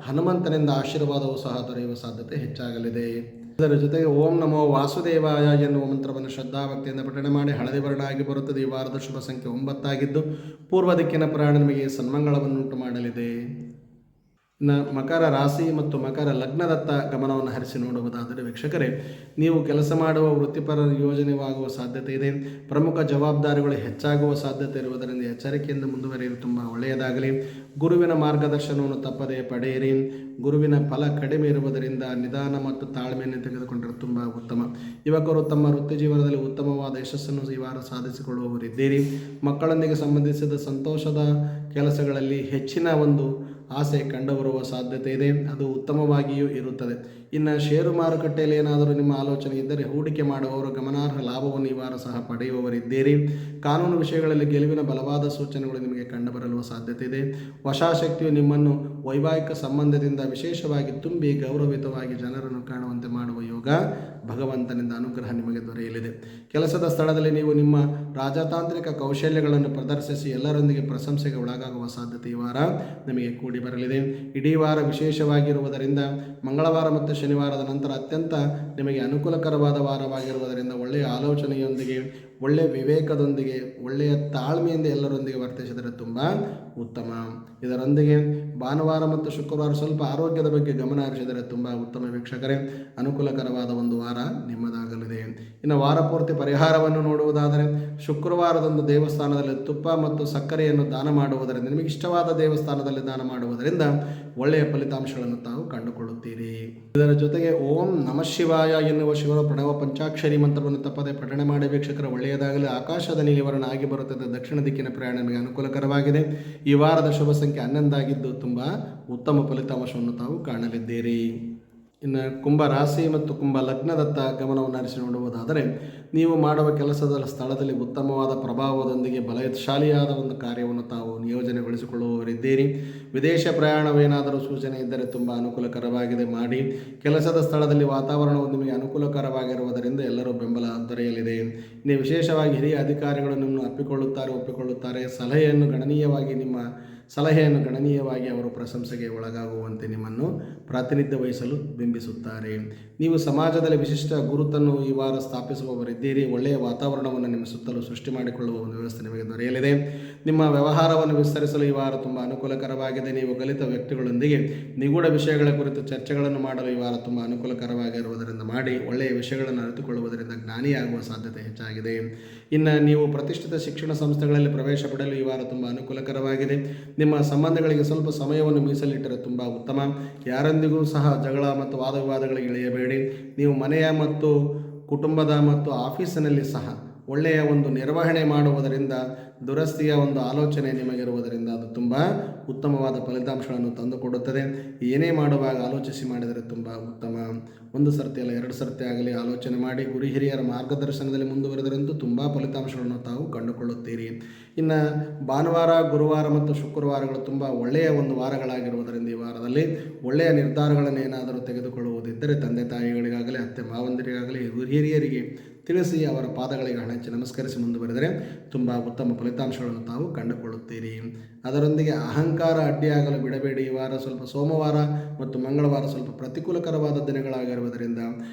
Speaker 1: ಹನುಮಂತನಿಂದ ಆಶೀರ್ವಾದವು ಸಹ ದೊರೆಯುವ ಸಾಧ್ಯತೆ ಹೆಚ್ಚಾಗಲಿದೆ. ಇದರ ಜೊತೆಗೆ ಓಂ ನಮೋ ವಾಸುದೇವಾಯ ಎನ್ನುವ ಮಂತ್ರವನ್ನು ಶ್ರದ್ಧಾಭಕ್ತಿಯಿಂದ ಪಠಣೆ ಮಾಡಿ. ಹಳದಿ ವರ್ಣ ಆಗಿ ಬರುತ್ತದೆ. ಈ ವಾರದ ಶುಭ ಸಂಖ್ಯೆ 9 ಆಗಿದ್ದು ಪೂರ್ವ ದಿಕ್ಕಿನ ಪ್ರಯಾಣ ನಿಮಗೆ ಸನ್ಮಂಗಳವನ್ನುಂಟು ಮಾಡಲಿದೆ. ಇನ್ನು ಮಕರ ರಾಶಿ ಮತ್ತು ಮಕರ ಲಗ್ನದತ್ತ ಗಮನವನ್ನು ಹರಿಸಿ ನೋಡುವುದಾದರೆ ವೀಕ್ಷಕರೇ, ನೀವು ಕೆಲಸ ಮಾಡುವ ವೃತ್ತಿಪರ ಯೋಜನೆಯಾಗುವ ಸಾಧ್ಯತೆ ಇದೆ. ಪ್ರಮುಖ ಜವಾಬ್ದಾರಿಗಳು ಹೆಚ್ಚಾಗುವ ಸಾಧ್ಯತೆ ಇರುವುದರಿಂದ ಎಚ್ಚರಿಕೆಯಿಂದ ಮುಂದುವರಿಯಲು ತುಂಬ ಒಳ್ಳೆಯದಾಗಲಿ. ಗುರುವಿನ ಮಾರ್ಗದರ್ಶನವನ್ನು ತಪ್ಪದೇ ಪಡೆಯಿರಿ. ಗುರುವಿನ ಫಲ ಕಡಿಮೆ ಇರುವುದರಿಂದ ನಿಧಾನ ಮತ್ತು ತಾಳ್ಮೆಯನ್ನು ತೆಗೆದುಕೊಂಡರೆ ತುಂಬ ಉತ್ತಮ. ಯುವಕರು ತಮ್ಮ ವೃತ್ತಿ ಜೀವನದಲ್ಲಿ ಉತ್ತಮವಾದ ಯಶಸ್ಸನ್ನು ಈ ವಾರ ಸಾಧಿಸಿಕೊಳ್ಳುವವರಿದ್ದೀರಿ. ಮಕ್ಕಳೊಂದಿಗೆ ಸಂಬಂಧಿಸಿದ ಸಂತೋಷದ ಕೆಲಸಗಳಲ್ಲಿ ಹೆಚ್ಚಿನ ಒಂದು ಆಸೆ ಕಂಡುಬರುವ ಸಾಧ್ಯತೆ ಇದೆ, ಅದು ಉತ್ತಮವಾಗಿಯೂ ಇರುತ್ತದೆ. ಇನ್ನು ಷೇರು ಮಾರುಕಟ್ಟೆಯಲ್ಲಿ ಏನಾದರೂ ನಿಮ್ಮ ಆಲೋಚನೆ ಇದ್ದರೆ ಹೂಡಿಕೆ ಮಾಡುವವರು ಗಮನಾರ್ಹ ಲಾಭವನ್ನು ಈ ವಾರ ಸಹ ಪಡೆಯುವವರಿದ್ದೀರಿ. ಕಾನೂನು ವಿಷಯಗಳಲ್ಲಿ ಗೆಲುವಿನ ಬಲವಾದ ಸೂಚನೆಗಳು ನಿಮಗೆ ಕಂಡುಬರಲು ಸಾಧ್ಯತೆ ಇದೆ. ವಶಾಶಕ್ತಿಯು ನಿಮ್ಮನ್ನು ವೈವಾಹಿಕ ಸಂಬಂಧದಿಂದ ವಿಶೇಷವಾಗಿ ತುಂಬಿ ಗೌರವಿತವಾಗಿ ಜನರನ್ನು ಕಾಣುವಂತೆ ಮಾಡುವ ಯೋಗ ಭಗವಂತನಿಂದ ಅನುಗ್ರಹ ನಿಮಗೆ ದೊರೆಯಲಿದೆ. ಕೆಲಸದ ಸ್ಥಳದಲ್ಲಿ ನೀವು ನಿಮ್ಮ ರಾಜತಾಂತ್ರಿಕ ಕೌಶಲ್ಯಗಳನ್ನು ಪ್ರದರ್ಶಿಸಿ ಎಲ್ಲರೊಂದಿಗೆ ಪ್ರಶಂಸೆಗೆ ಒಳಗಾಗುವ ಸಾಧ್ಯತೆ ಈ ವಾರ ನಿಮಗೆ ಕೂಡಿ ಬರಲಿದೆ. ಇಡೀ ವಾರ ವಿಶೇಷವಾಗಿರುವುದರಿಂದ ಮಂಗಳವಾರ ಮತ್ತು ಶನಿವಾರದ ನಂತರ ಅತ್ಯಂತ ನಿಮಗೆ ಅನುಕೂಲಕರವಾದ ವಾರವಾಗಿರುವುದರಿಂದ ಒಳ್ಳೆಯ ಆಲೋಚನೆಯೊಂದಿಗೆ, ಒಳ್ಳೆಯ ವಿವೇಕದೊಂದಿಗೆ, ಒಳ್ಳೆಯ ತಾಳ್ಮೆಯಿಂದ ಎಲ್ಲರೊಂದಿಗೆ ವರ್ತಿಸಿದರೆ ತುಂಬ ಉತ್ತಮ. ಇದರೊಂದಿಗೆ ಭಾನುವಾರ ಮತ್ತು ಶುಕ್ರವಾರ ಸ್ವಲ್ಪ ಆರೋಗ್ಯದ ಬಗ್ಗೆ ಗಮನ ಹರಿಸಿದರೆ ತುಂಬ ಉತ್ತಮ ವೀಕ್ಷಕರೇ. ಅನುಕೂಲಕರವಾದ ಒಂದು ವಾರ ನಿಮ್ಮದಾಗಲಿದೆ. ಇನ್ನು ವಾರ ಪೂರ್ತಿ ಪರಿಹಾರವನ್ನು ನೋಡುವುದಾದರೆ ಶುಕ್ರವಾರದಂದು ದೇವಸ್ಥಾನದಲ್ಲಿ ತುಪ್ಪ ಮತ್ತು ಸಕ್ಕರೆಯನ್ನು ದಾನ ಮಾಡುವುದರಿಂದ, ನಿಮಗೆ ಇಷ್ಟವಾದ ದೇವಸ್ಥಾನದಲ್ಲಿ ದಾನ ಮಾಡುವುದರಿಂದ ಒಳ್ಳೆಯ ಫಲಿತಾಂಶಗಳನ್ನು ತಾವು ಕಂಡುಕೊಳ್ಳುತ್ತೀರಿ. ಇದರ ಜೊತೆಗೆ ಓಂ ನಮಃ ಶಿವಾಯ ಎನ್ನುವ ಶಿವನ ಪ್ರಣವ ಪಂಚಾಕ್ಷರಿ ಮಂತ್ರವನ್ನು ತಪ್ಪದೆ ಪಠಣೆ ಮಾಡಿ ವೀಕ್ಷಕರ ಒಳ್ಳೆಯದಾಗಲಿ. ಆಕಾಶದ ನೀಲಿವರ್ಣ ಆಗಿ ಬರುತ್ತದೆ. ದಕ್ಷಿಣ ದಿಕ್ಕಿನ ಪ್ರಯಾಣ ನಿಮಗೆ ಅನುಕೂಲಕರವಾಗಿದೆ. ಈ ವಾರದ ಶುಭ ಸಂಖ್ಯೆ 11 ಆಗಿದ್ದು ತುಂಬ ಉತ್ತಮ ಫಲಿತಾಂಶವನ್ನು ತಾವು ಕಾಣಲಿದ್ದೀರಿ. ಇನ್ನು ಕುಂಭ ರಾಶಿ ಮತ್ತು ಕುಂಭ ಲಗ್ನದತ್ತ ಗಮನವನ್ನು ಹರಿಸಿ ನೋಡುವುದಾದರೆ ನೀವು ಮಾಡುವ ಕೆಲಸದ ಸ್ಥಳದಲ್ಲಿ ಉತ್ತಮವಾದ ಪ್ರಭಾವದೊಂದಿಗೆ ಬಲಶಾಲಿಯಾದ ಒಂದು ಕಾರ್ಯವನ್ನು ತಾವು ನಿಯೋಜನೆಗೊಳಿಸಿಕೊಳ್ಳುವವರಿದ್ದೀರಿ. ವಿದೇಶ ಪ್ರಯಾಣವೇನಾದರೂ ಸೂಚನೆ ಇದ್ದರೆ ತುಂಬ ಅನುಕೂಲಕರವಾಗಿದೆ, ಮಾಡಿ. ಕೆಲಸದ ಸ್ಥಳದಲ್ಲಿ ವಾತಾವರಣವು ನಿಮಗೆ ಅನುಕೂಲಕರವಾಗಿರುವುದರಿಂದ ಎಲ್ಲರೂ ಬೆಂಬಲ ದೊರೆಯಲಿದೆ. ಇನ್ನು ವಿಶೇಷವಾಗಿ ಹಿರಿಯ ಅಧಿಕಾರಿಗಳು ನಿಮ್ಮನ್ನು ಒಪ್ಪಿಕೊಳ್ಳುತ್ತಾರೆ. ಸಲಹೆಯನ್ನು ಗಣನೀಯವಾಗಿ ಅವರು ಪ್ರಶಂಸೆಗೆ ಒಳಗಾಗುವಂತೆ ನಿಮ್ಮನ್ನು ಪ್ರಾತಿನಿಧ್ಯ ವಹಿಸಲು ಬಿಂಬಿಸುತ್ತಾರೆ. ನೀವು ಸಮಾಜದಲ್ಲಿ ವಿಶಿಷ್ಟ ಗುರುತನ್ನು ಈ ವಾರ ಸ್ಥಾಪಿಸುವವರಿದ್ದೀರಿ. ಒಳ್ಳೆಯ ವಾತಾವರಣವನ್ನು ನಿಮ್ಮ ಸುತ್ತಲೂ ಸೃಷ್ಟಿ ಮಾಡಿಕೊಳ್ಳುವ ಒಂದು ವ್ಯವಸ್ಥೆ ನಿಮಗೆ ದೊರೆಯಲಿದೆ. ನಿಮ್ಮ ವ್ಯವಹಾರವನ್ನು ವಿಸ್ತರಿಸಲು ಈ ವಾರ ತುಂಬ ಅನುಕೂಲಕರವಾಗಿದೆ. ನೀವು ಕಲಿತ ವ್ಯಕ್ತಿಗಳೊಂದಿಗೆ ನಿಗೂಢ ವಿಷಯಗಳ ಕುರಿತು ಚರ್ಚೆಗಳನ್ನು ಮಾಡಲು ಈ ವಾರ ತುಂಬ ಅನುಕೂಲಕರವಾಗಿರುವುದರಿಂದ ಮಾಡಿ. ಒಳ್ಳೆಯ ವಿಷಯಗಳನ್ನು ಅರಿತುಕೊಳ್ಳುವುದರಿಂದ ಜ್ಞಾನಿಯಾಗುವ ಸಾಧ್ಯತೆ ಹೆಚ್ಚಾಗಿದೆ. ಇನ್ನು ನೀವು ಪ್ರತಿಷ್ಠಿತ ಶಿಕ್ಷಣ ಸಂಸ್ಥೆಗಳಲ್ಲಿ ಪ್ರವೇಶ ಪಡೆಯಲು ಈ ವಾರ ತುಂಬ ಅನುಕೂಲಕರವಾಗಿದೆ. ನಿಮ್ಮ ಸಂಬಂಧಗಳಿಗೆ ಸ್ವಲ್ಪ ಸಮಯವನ್ನು ಮೀಸಲಿಟ್ಟರೆ ತುಂಬ ಉತ್ತಮ. ಯಾರೊಂದಿಗೂ ಸಹ ಜಗಳ ಮತ್ತು ವಾದವಿವಾದಗಳಿಗೆ ಇಳಿಯಬೇಡಿ. ನೀವು ಮನೆಯ ಮತ್ತು ಕುಟುಂಬದ ಮತ್ತು ಆಫೀಸಿನಲ್ಲಿ ಸಹ ಒಳ್ಳೆಯ ಒಂದು ನಿರ್ವಹಣೆ ಮಾಡುವುದರಿಂದ, ದುರಸ್ತಿಯ ಒಂದು ಆಲೋಚನೆ ನಿಮಗಿರುವುದರಿಂದ ಅದು ತುಂಬ ಉತ್ತಮವಾದ ಫಲಿತಾಂಶಗಳನ್ನು ತಂದುಕೊಡುತ್ತದೆ. ಏನೇ ಮಾಡುವಾಗ ಆಲೋಚಿಸಿ ಮಾಡಿದರೆ ತುಂಬ ಉತ್ತಮ. ಒಂದು ಸರ್ತಿ ಅಲ್ಲ, 2 ಸರ್ತಿ ಆಗಲಿ ಆಲೋಚನೆ ಮಾಡಿ ಗುರು ಹಿರಿಯರ ಮಾರ್ಗದರ್ಶನದಲ್ಲಿ ಮುಂದುವರೆದರಂತೂ ತುಂಬ ಫಲಿತಾಂಶಗಳನ್ನು ತಾವು ಕಂಡುಕೊಳ್ಳುತ್ತೀರಿ. ಇನ್ನು ಭಾನುವಾರ, ಗುರುವಾರ ಮತ್ತು ಶುಕ್ರವಾರಗಳು ತುಂಬ ಒಳ್ಳೆಯ ಒಂದು ವಾರಗಳಾಗಿರುವುದರಿಂದ ಈ ವಾರದಲ್ಲಿ ಒಳ್ಳೆಯ ನಿರ್ಧಾರಗಳನ್ನು ಏನಾದರೂ ತೆಗೆದುಕೊಳ್ಳುವುದಿದ್ದರೆ ತಂದೆ ತಾಯಿಗಳಿಗಾಗಲಿ, ಅತ್ತೆ ಮಾವಂದಿರಿಗಾಗಲಿ, ಹಿರಿಯರಿಗೆ ತಿಳಿಸಿ ಅವರ ಪಾದಗಳಿಗೆ ಹಣೆಚ್ಚಿ ನಮಸ್ಕರಿಸಿ ಮುಂದುವರೆದರೆ ತುಂಬ ಉತ್ತಮ ಫಲಿತಾಂಶಗಳನ್ನು ತಾವು ಕಂಡುಕೊಳ್ಳುತ್ತೀರಿ. ಅದರೊಂದಿಗೆ ಅಹಂಕಾರ ಅಡ್ಡಿಯಾಗಲು ಬಿಡಬೇಡಿ. ಈ ವಾರ ಸ್ವಲ್ಪ ಸೋಮವಾರ ಮತ್ತು ಮಂಗಳವಾರ ಸ್ವಲ್ಪ ಪ್ರತಿಕೂಲಕರವಾದ ದಿನಗಳಾಗಿರುವುದರಿಂದ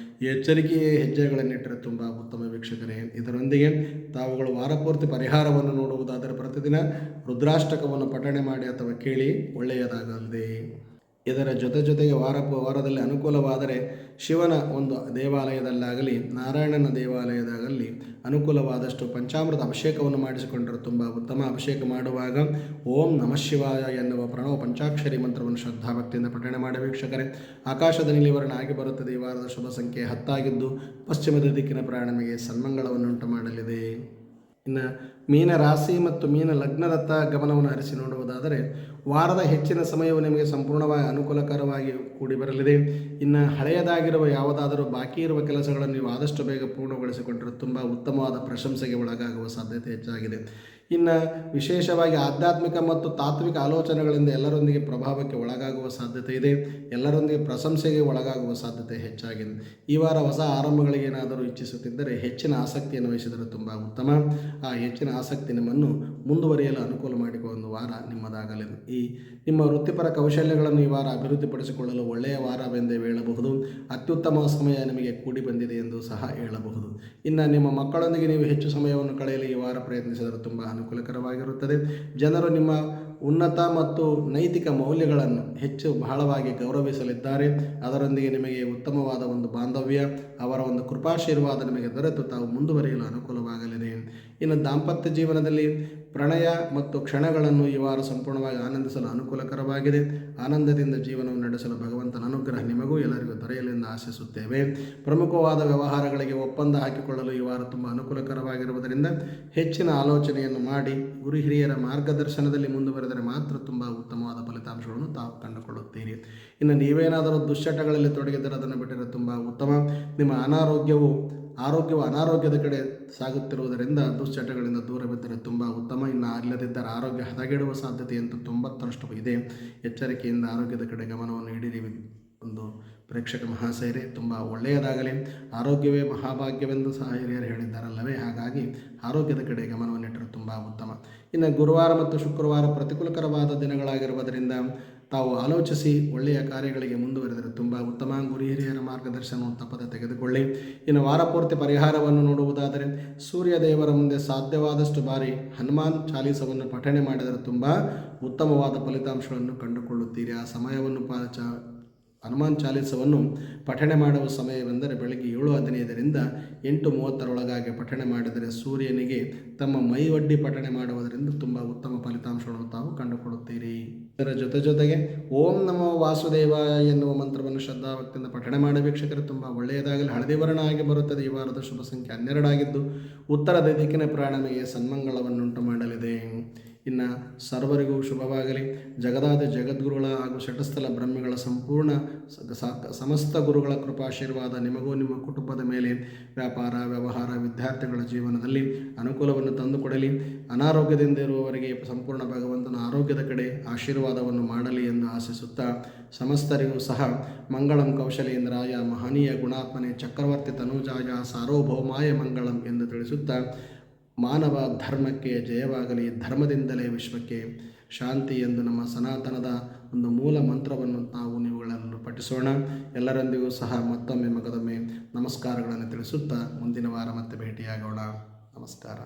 Speaker 1: ಎಚ್ಚರಿಕೆಯ ಹೆಜ್ಜೆಗಳನ್ನಿಟ್ಟರೆ ತುಂಬ ಉತ್ತಮ ವೀಕ್ಷಕರೇ. ಇದರೊಂದಿಗೆ ತಾವುಗಳು ವಾರಪೂರ್ತಿ ಪರಿಹಾರವನ್ನು ನೋಡುವುದಾದರೆ ಪ್ರತಿದಿನ ರುದ್ರಾಷ್ಟಕವನ್ನು ಪಠಣೆ ಮಾಡಿ ಅಥವಾ ಕೇಳಿ ಒಳ್ಳೆಯದಾಗಲಿದೆ. ಇದರ ಜೊತೆಗೆ ವಾರದಲ್ಲಿ ಅನುಕೂಲವಾದರೆ ಶಿವನ ಒಂದು ದೇವಾಲಯದಲ್ಲಾಗಲಿ, ನಾರಾಯಣನ ದೇವಾಲಯದಾಗಲಿ ಅನುಕೂಲವಾದಷ್ಟು ಪಂಚಾಮೃತ ಅಭಿಷೇಕವನ್ನು ಮಾಡಿಸಿಕೊಂಡರೆ ತುಂಬ ಉತ್ತಮ. ಅಭಿಷೇಕ ಮಾಡುವಾಗ ಓಂ ನಮಃ ಶಿವಾಯ ಎನ್ನುವ ಪ್ರಣವ ಪಂಚಾಕ್ಷರಿ ಮಂತ್ರವನ್ನು ಶ್ರದ್ಧಾಭಕ್ತಿಯಿಂದ ಪಠಣೆ ಮಾಡಿ ವೀಕ್ಷಕರೇ. ಆಕಾಶದ ನೀಲಿವರ್ಣ ಆಗಿ ಬರುತ್ತದೆ. ಈ ವಾರದ ಶುಭ ಸಂಖ್ಯೆ 10 ಆಗಿದ್ದು ಪಶ್ಚಿಮದ ದಿಕ್ಕಿನ ಪ್ರಯಾಣ ನಿಮಗೆ ಸನ್ಮಂಗಳವನ್ನು ಉಂಟು ಮಾಡಲಿದೆ. ಇನ್ನು ಮೀನ ರಾಶಿ ಮತ್ತು ಮೀನ ಲಗ್ನದತ್ತ ಗಮನವನ್ನು ಹರಿಸಿ ನೋಡುವುದಾದರೆ ವಾರದ ಹೆಚ್ಚಿನ ಸಮಯವು ನಿಮಗೆ ಸಂಪೂರ್ಣವಾಗಿ ಅನುಕೂಲಕರವಾಗಿ ಕೂಡಿ ಬರಲಿದೆ. ಇನ್ನು ಹಳೆಯದಾಗಿರುವ ಯಾವುದಾದರೂ ಬಾಕಿ ಇರುವ ಕೆಲಸಗಳನ್ನು ನೀವು ಆದಷ್ಟು ಬೇಗ ಪೂರ್ಣಗೊಳಿಸಿಕೊಂಡರೆ ತುಂಬ ಉತ್ತಮವಾದ ಪ್ರಶಂಸೆಗೆ ಒಳಗಾಗುವ ಸಾಧ್ಯತೆ ಹೆಚ್ಚಾಗಿದೆ. ಇನ್ನು ವಿಶೇಷವಾಗಿ ಆಧ್ಯಾತ್ಮಿಕ ಮತ್ತು ತಾತ್ವಿಕ ಆಲೋಚನೆಗಳಿಂದ ಎಲ್ಲರೊಂದಿಗೆ ಪ್ರಭಾವಕ್ಕೆ ಒಳಗಾಗುವ ಸಾಧ್ಯತೆ ಇದೆ. ಎಲ್ಲರೊಂದಿಗೆ ಪ್ರಶಂಸೆಗೆ ಒಳಗಾಗುವ ಸಾಧ್ಯತೆ ಹೆಚ್ಚಾಗಿದೆ. ಈ ವಾರ ಹೊಸ ಆರಂಭಗಳಿಗೆ ಏನಾದರೂ ಇಚ್ಛಿಸುತ್ತಿದ್ದರೆ ಹೆಚ್ಚಿನ ಆಸಕ್ತಿಯನ್ನು ವಹಿಸಿದರೆ ತುಂಬ ಉತ್ತಮ. ಆ ಹೆಚ್ಚಿನ ಆಸಕ್ತಿ ನಿಮ್ಮನ್ನು ಮುಂದುವರಿಯಲು ಅನುಕೂಲ ಮಾಡಿಕೊಳ್ಳುವ ವಾರ ನಿಮ್ಮದಾಗಲಿದೆ. ನಿಮ್ಮ ವೃತ್ತಿಪರ ಕೌಶಲ್ಯಗಳನ್ನು ಈ ವಾರ ಅಭಿವೃದ್ಧಿಪಡಿಸಿಕೊಳ್ಳಲು ಒಳ್ಳೆಯ ವಾರವೆಂದೇ ಹೇಳಬಹುದು. ಅತ್ಯುತ್ತಮ ಸಮಯ ನಿಮಗೆ ಕೂಡಿ ಬಂದಿದೆ ಎಂದು ಸಹ ಹೇಳಬಹುದು. ಇನ್ನು ನಿಮ್ಮ ಮಕ್ಕಳೊಂದಿಗೆ ನೀವು ಹೆಚ್ಚು ಸಮಯವನ್ನು ಕಳೆಯಲು ಈ ವಾರ ಪ್ರಯತ್ನಿಸಿದರೆ ತುಂಬ ಅನುಕೂಲಕರವಾಗಿರುತ್ತದೆ. ಜನರು ನಿಮ್ಮ ಉನ್ನತ ಮತ್ತು ನೈತಿಕ ಮೌಲ್ಯಗಳನ್ನು ಹೆಚ್ಚು ಬಹಳವಾಗಿ ಗೌರವಿಸಲಿದ್ದಾರೆ. ಅದರೊಂದಿಗೆ ನಿಮಗೆ ಉತ್ತಮವಾದ ಒಂದು ಬಾಂಧವ್ಯ, ಅವರ ಒಂದು ಕೃಪಾಶೀರ್ವಾದ ನಿಮಗೆ ದೊರೆತು ತಾವು ಮುಂದುವರಿಯಲು ಅನುಕೂಲವಾಗಲಿದೆ. ಇನ್ನು ದಾಂಪತ್ಯ ಜೀವನದಲ್ಲಿ ಪ್ರಣಯ ಮತ್ತು ಕ್ಷಣಗಳನ್ನು ಈ ವಾರ ಸಂಪೂರ್ಣವಾಗಿ ಆನಂದಿಸಲು ಅನುಕೂಲಕರವಾಗಿದೆ. ಆನಂದದಿಂದ ಜೀವನವನ್ನು ನಡೆಸಲು ಭಗವಂತನ ಅನುಗ್ರಹ ನಿಮಗೂ ಎಲ್ಲರಿಗೂ ದೊರೆಯಲೆಂದು ಆಶಿಸುತ್ತೇವೆ. ಪ್ರಮುಖವಾದ ವ್ಯವಹಾರಗಳಿಗೆ ಒಪ್ಪಂದ ಹಾಕಿಕೊಳ್ಳಲು ಈ ವಾರ ತುಂಬ ಅನುಕೂಲಕರವಾಗಿರುವುದರಿಂದ ಹೆಚ್ಚಿನ ಆಲೋಚನೆಯನ್ನು ಮಾಡಿ ಗುರು ಹಿರಿಯರ ಮಾರ್ಗದರ್ಶನದಲ್ಲಿ ಮುಂದುವರೆದರೆ ಮಾತ್ರ ತುಂಬ ಉತ್ತಮವಾದ ಫಲಿತಾಂಶಗಳನ್ನು ತಾವು ಕಂಡುಕೊಳ್ಳುತ್ತೀರಿ. ಇನ್ನು ನೀವೇನಾದರೂ ದುಶ್ಚಟಗಳಲ್ಲಿ ತೊಡಗಿದರೆ ಅದನ್ನು ಬಿಟ್ಟರೆ ತುಂಬ ಉತ್ತಮ. ನಿಮ್ಮ ಅನಾರೋಗ್ಯವು ಅನಾರೋಗ್ಯದ ಕಡೆ ಸಾಗುತ್ತಿರುವುದರಿಂದ ದುಶ್ಚಟಗಳಿಂದ ದೂರವಿದ್ದರೆ ತುಂಬ ಉತ್ತಮ. ಇನ್ನು ಅಲ್ಲದಿದ್ದರೆ ಆರೋಗ್ಯ ಹದಗೆಡುವ ಸಾಧ್ಯತೆಯಂತೂ 90% ಇದೆ. ಎಚ್ಚರಿಕೆಯಿಂದ ಆರೋಗ್ಯದ ಕಡೆ ಗಮನವನ್ನು ನೀಡಿರಿ ಒಂದು ಪ್ರೇಕ್ಷಕ ಮಹಾಶಯರೇ. ತುಂಬ ಒಳ್ಳೆಯದಾಗಲಿ. ಆರೋಗ್ಯವೇ ಮಹಾಭಾಗ್ಯವೆಂದು ಸಹ ಹಿರಿಯರು ಹೇಳಿದ್ದಾರಲ್ಲವೇ, ಹಾಗಾಗಿ ಆರೋಗ್ಯದ ಕಡೆ ಗಮನವನ್ನಿಟ್ಟರೆ ತುಂಬ ಉತ್ತಮ. ಇನ್ನು ಗುರುವಾರ ಮತ್ತು ಶುಕ್ರವಾರ ಪ್ರತಿಕೂಲಕರವಾದ ದಿನಗಳಾಗಿರುವುದರಿಂದ ತಾವು ಆಲೋಚಿಸಿ ಒಳ್ಳೆಯ ಕಾರ್ಯಗಳಿಗೆ ಮುಂದುವರೆದರೆ ತುಂಬ ಉತ್ತಮ. ಗುರು ಹಿರಿಯರ ಮಾರ್ಗದರ್ಶನವನ್ನು ತಪ್ಪದೆ ತೆಗೆದುಕೊಳ್ಳಿ. ಇನ್ನು ವಾರ ಪೂರ್ತಿ ಪರಿಹಾರವನ್ನು ನೋಡುವುದಾದರೆ ಸೂರ್ಯ ದೇವರ ಮುಂದೆ ಸಾಧ್ಯವಾದಷ್ಟು ಬಾರಿ ಹನುಮಾನ್ ಚಾಲೀಸವನ್ನು ಪಠಣೆ ಮಾಡಿದರೆ ತುಂಬ ಉತ್ತಮವಾದ ಫಲಿತಾಂಶಗಳನ್ನು ಕಂಡುಕೊಳ್ಳುತ್ತೀರಿ. ಆ ಸಮಯವನ್ನು ಹನುಮಾನ್ ಚಾಲೀಸವನ್ನು ಪಠಣೆ ಮಾಡುವ ಸಮಯವೆಂದರೆ ಬೆಳಗ್ಗೆ 7:15ರಿಂದ 8:30 ಪಠಣೆ ಮಾಡಿದರೆ ಸೂರ್ಯನಿಗೆ ತಮ್ಮ ಮೈಯೊಡ್ಡಿ ಪಠಣೆ ಮಾಡುವುದರಿಂದ ತುಂಬ ಉತ್ತಮ ಫಲಿತಾಂಶಗಳನ್ನು ತಾವು ಕಂಡುಕೊಳ್ಳುತ್ತೀರಿ. ಇದರ ಜೊತೆಗೆ ಓಂ ನಮೋ ವಾಸುದೇವಾಯ ಎನ್ನುವ ಮಂತ್ರವನ್ನು ಶ್ರದ್ಧಾಭಕ್ತಿಯಿಂದ ಪಠಣೆ ಮಾಡಿ ವೀಕ್ಷಕರು ತುಂಬ ಒಳ್ಳೆಯದಾಗಲಿ. ಹಳದಿ ವರ್ಣ ಆಗಿ ಬರುತ್ತದೆ. ಈ ವಾರದ ಶುಭ ಸಂಖ್ಯೆ 12 ಆಗಿದ್ದು ಉತ್ತರದ ದಿಕ್ಕಿನ ಪ್ರಯಾಣಕ್ಕೆ ಸನ್ಮಂಗಳವನ್ನುಂಟು ಮಾಡಲಿದೆ. ಇನ್ನು ಸರ್ವರಿಗೂ ಶುಭವಾಗಲಿ. ಜಗದಾದಿ ಜಗದ್ಗುರುಗಳ ಹಾಗೂ ಶಟಸ್ಥಲ ಬ್ರಹ್ಮಿಗಳ ಸಂಪೂರ್ಣ ಸಮಸ್ತ ಗುರುಗಳ ಕೃಪಾಶೀರ್ವಾದ ನಿಮಗೂ ನಿಮ್ಮ ಕುಟುಂಬದ ಮೇಲೆ ವ್ಯಾಪಾರ, ವ್ಯವಹಾರ, ವಿದ್ಯಾರ್ಥಿಗಳ ಜೀವನದಲ್ಲಿ ಅನುಕೂಲವನ್ನು ತಂದುಕೊಡಲಿ. ಅನಾರೋಗ್ಯದಿಂದ ಇರುವವರಿಗೆ ಸಂಪೂರ್ಣ ಭಗವಂತನ ಆರೋಗ್ಯದ ಕಡೆ ಆಶೀರ್ವಾದವನ್ನು ಮಾಡಲಿ ಎಂದು ಆಶಿಸುತ್ತಾ ಸಮಸ್ತರಿಗೂ ಸಹ ಮಂಗಳಂ ಕೌಶಲೇಂದ್ರಾಯ ಮಹನೀಯ ಗುಣಾತ್ಮನೆ ಚಕ್ರವರ್ತಿ ತನೂಜಾಯ ಸಾರ್ವಭೌಮಾಯ ಮಂಗಳಂ ಎಂದು ತಿಳಿಸುತ್ತಾ ಮಾನವ ಧರ್ಮಕ್ಕೆ ಜಯವಾಗಲಿ, ಧರ್ಮದಿಂದಲೇ ವಿಶ್ವಕ್ಕೆ ಶಾಂತಿ ಎಂದು ನಮ್ಮ ಸನಾತನದ ಒಂದು ಮೂಲ ಮಂತ್ರವನ್ನು ನೀವುಗಳೆಲ್ಲರೂ ಪಠಿಸೋಣ. ಎಲ್ಲರೊಂದಿಗೂ ಸಹ ಮತ್ತೊಮ್ಮೆ ನಮಸ್ಕಾರಗಳನ್ನು ತಿಳಿಸುತ್ತಾ ಮುಂದಿನ ವಾರ ಮತ್ತೆ ಭೇಟಿಯಾಗೋಣ. ನಮಸ್ಕಾರ.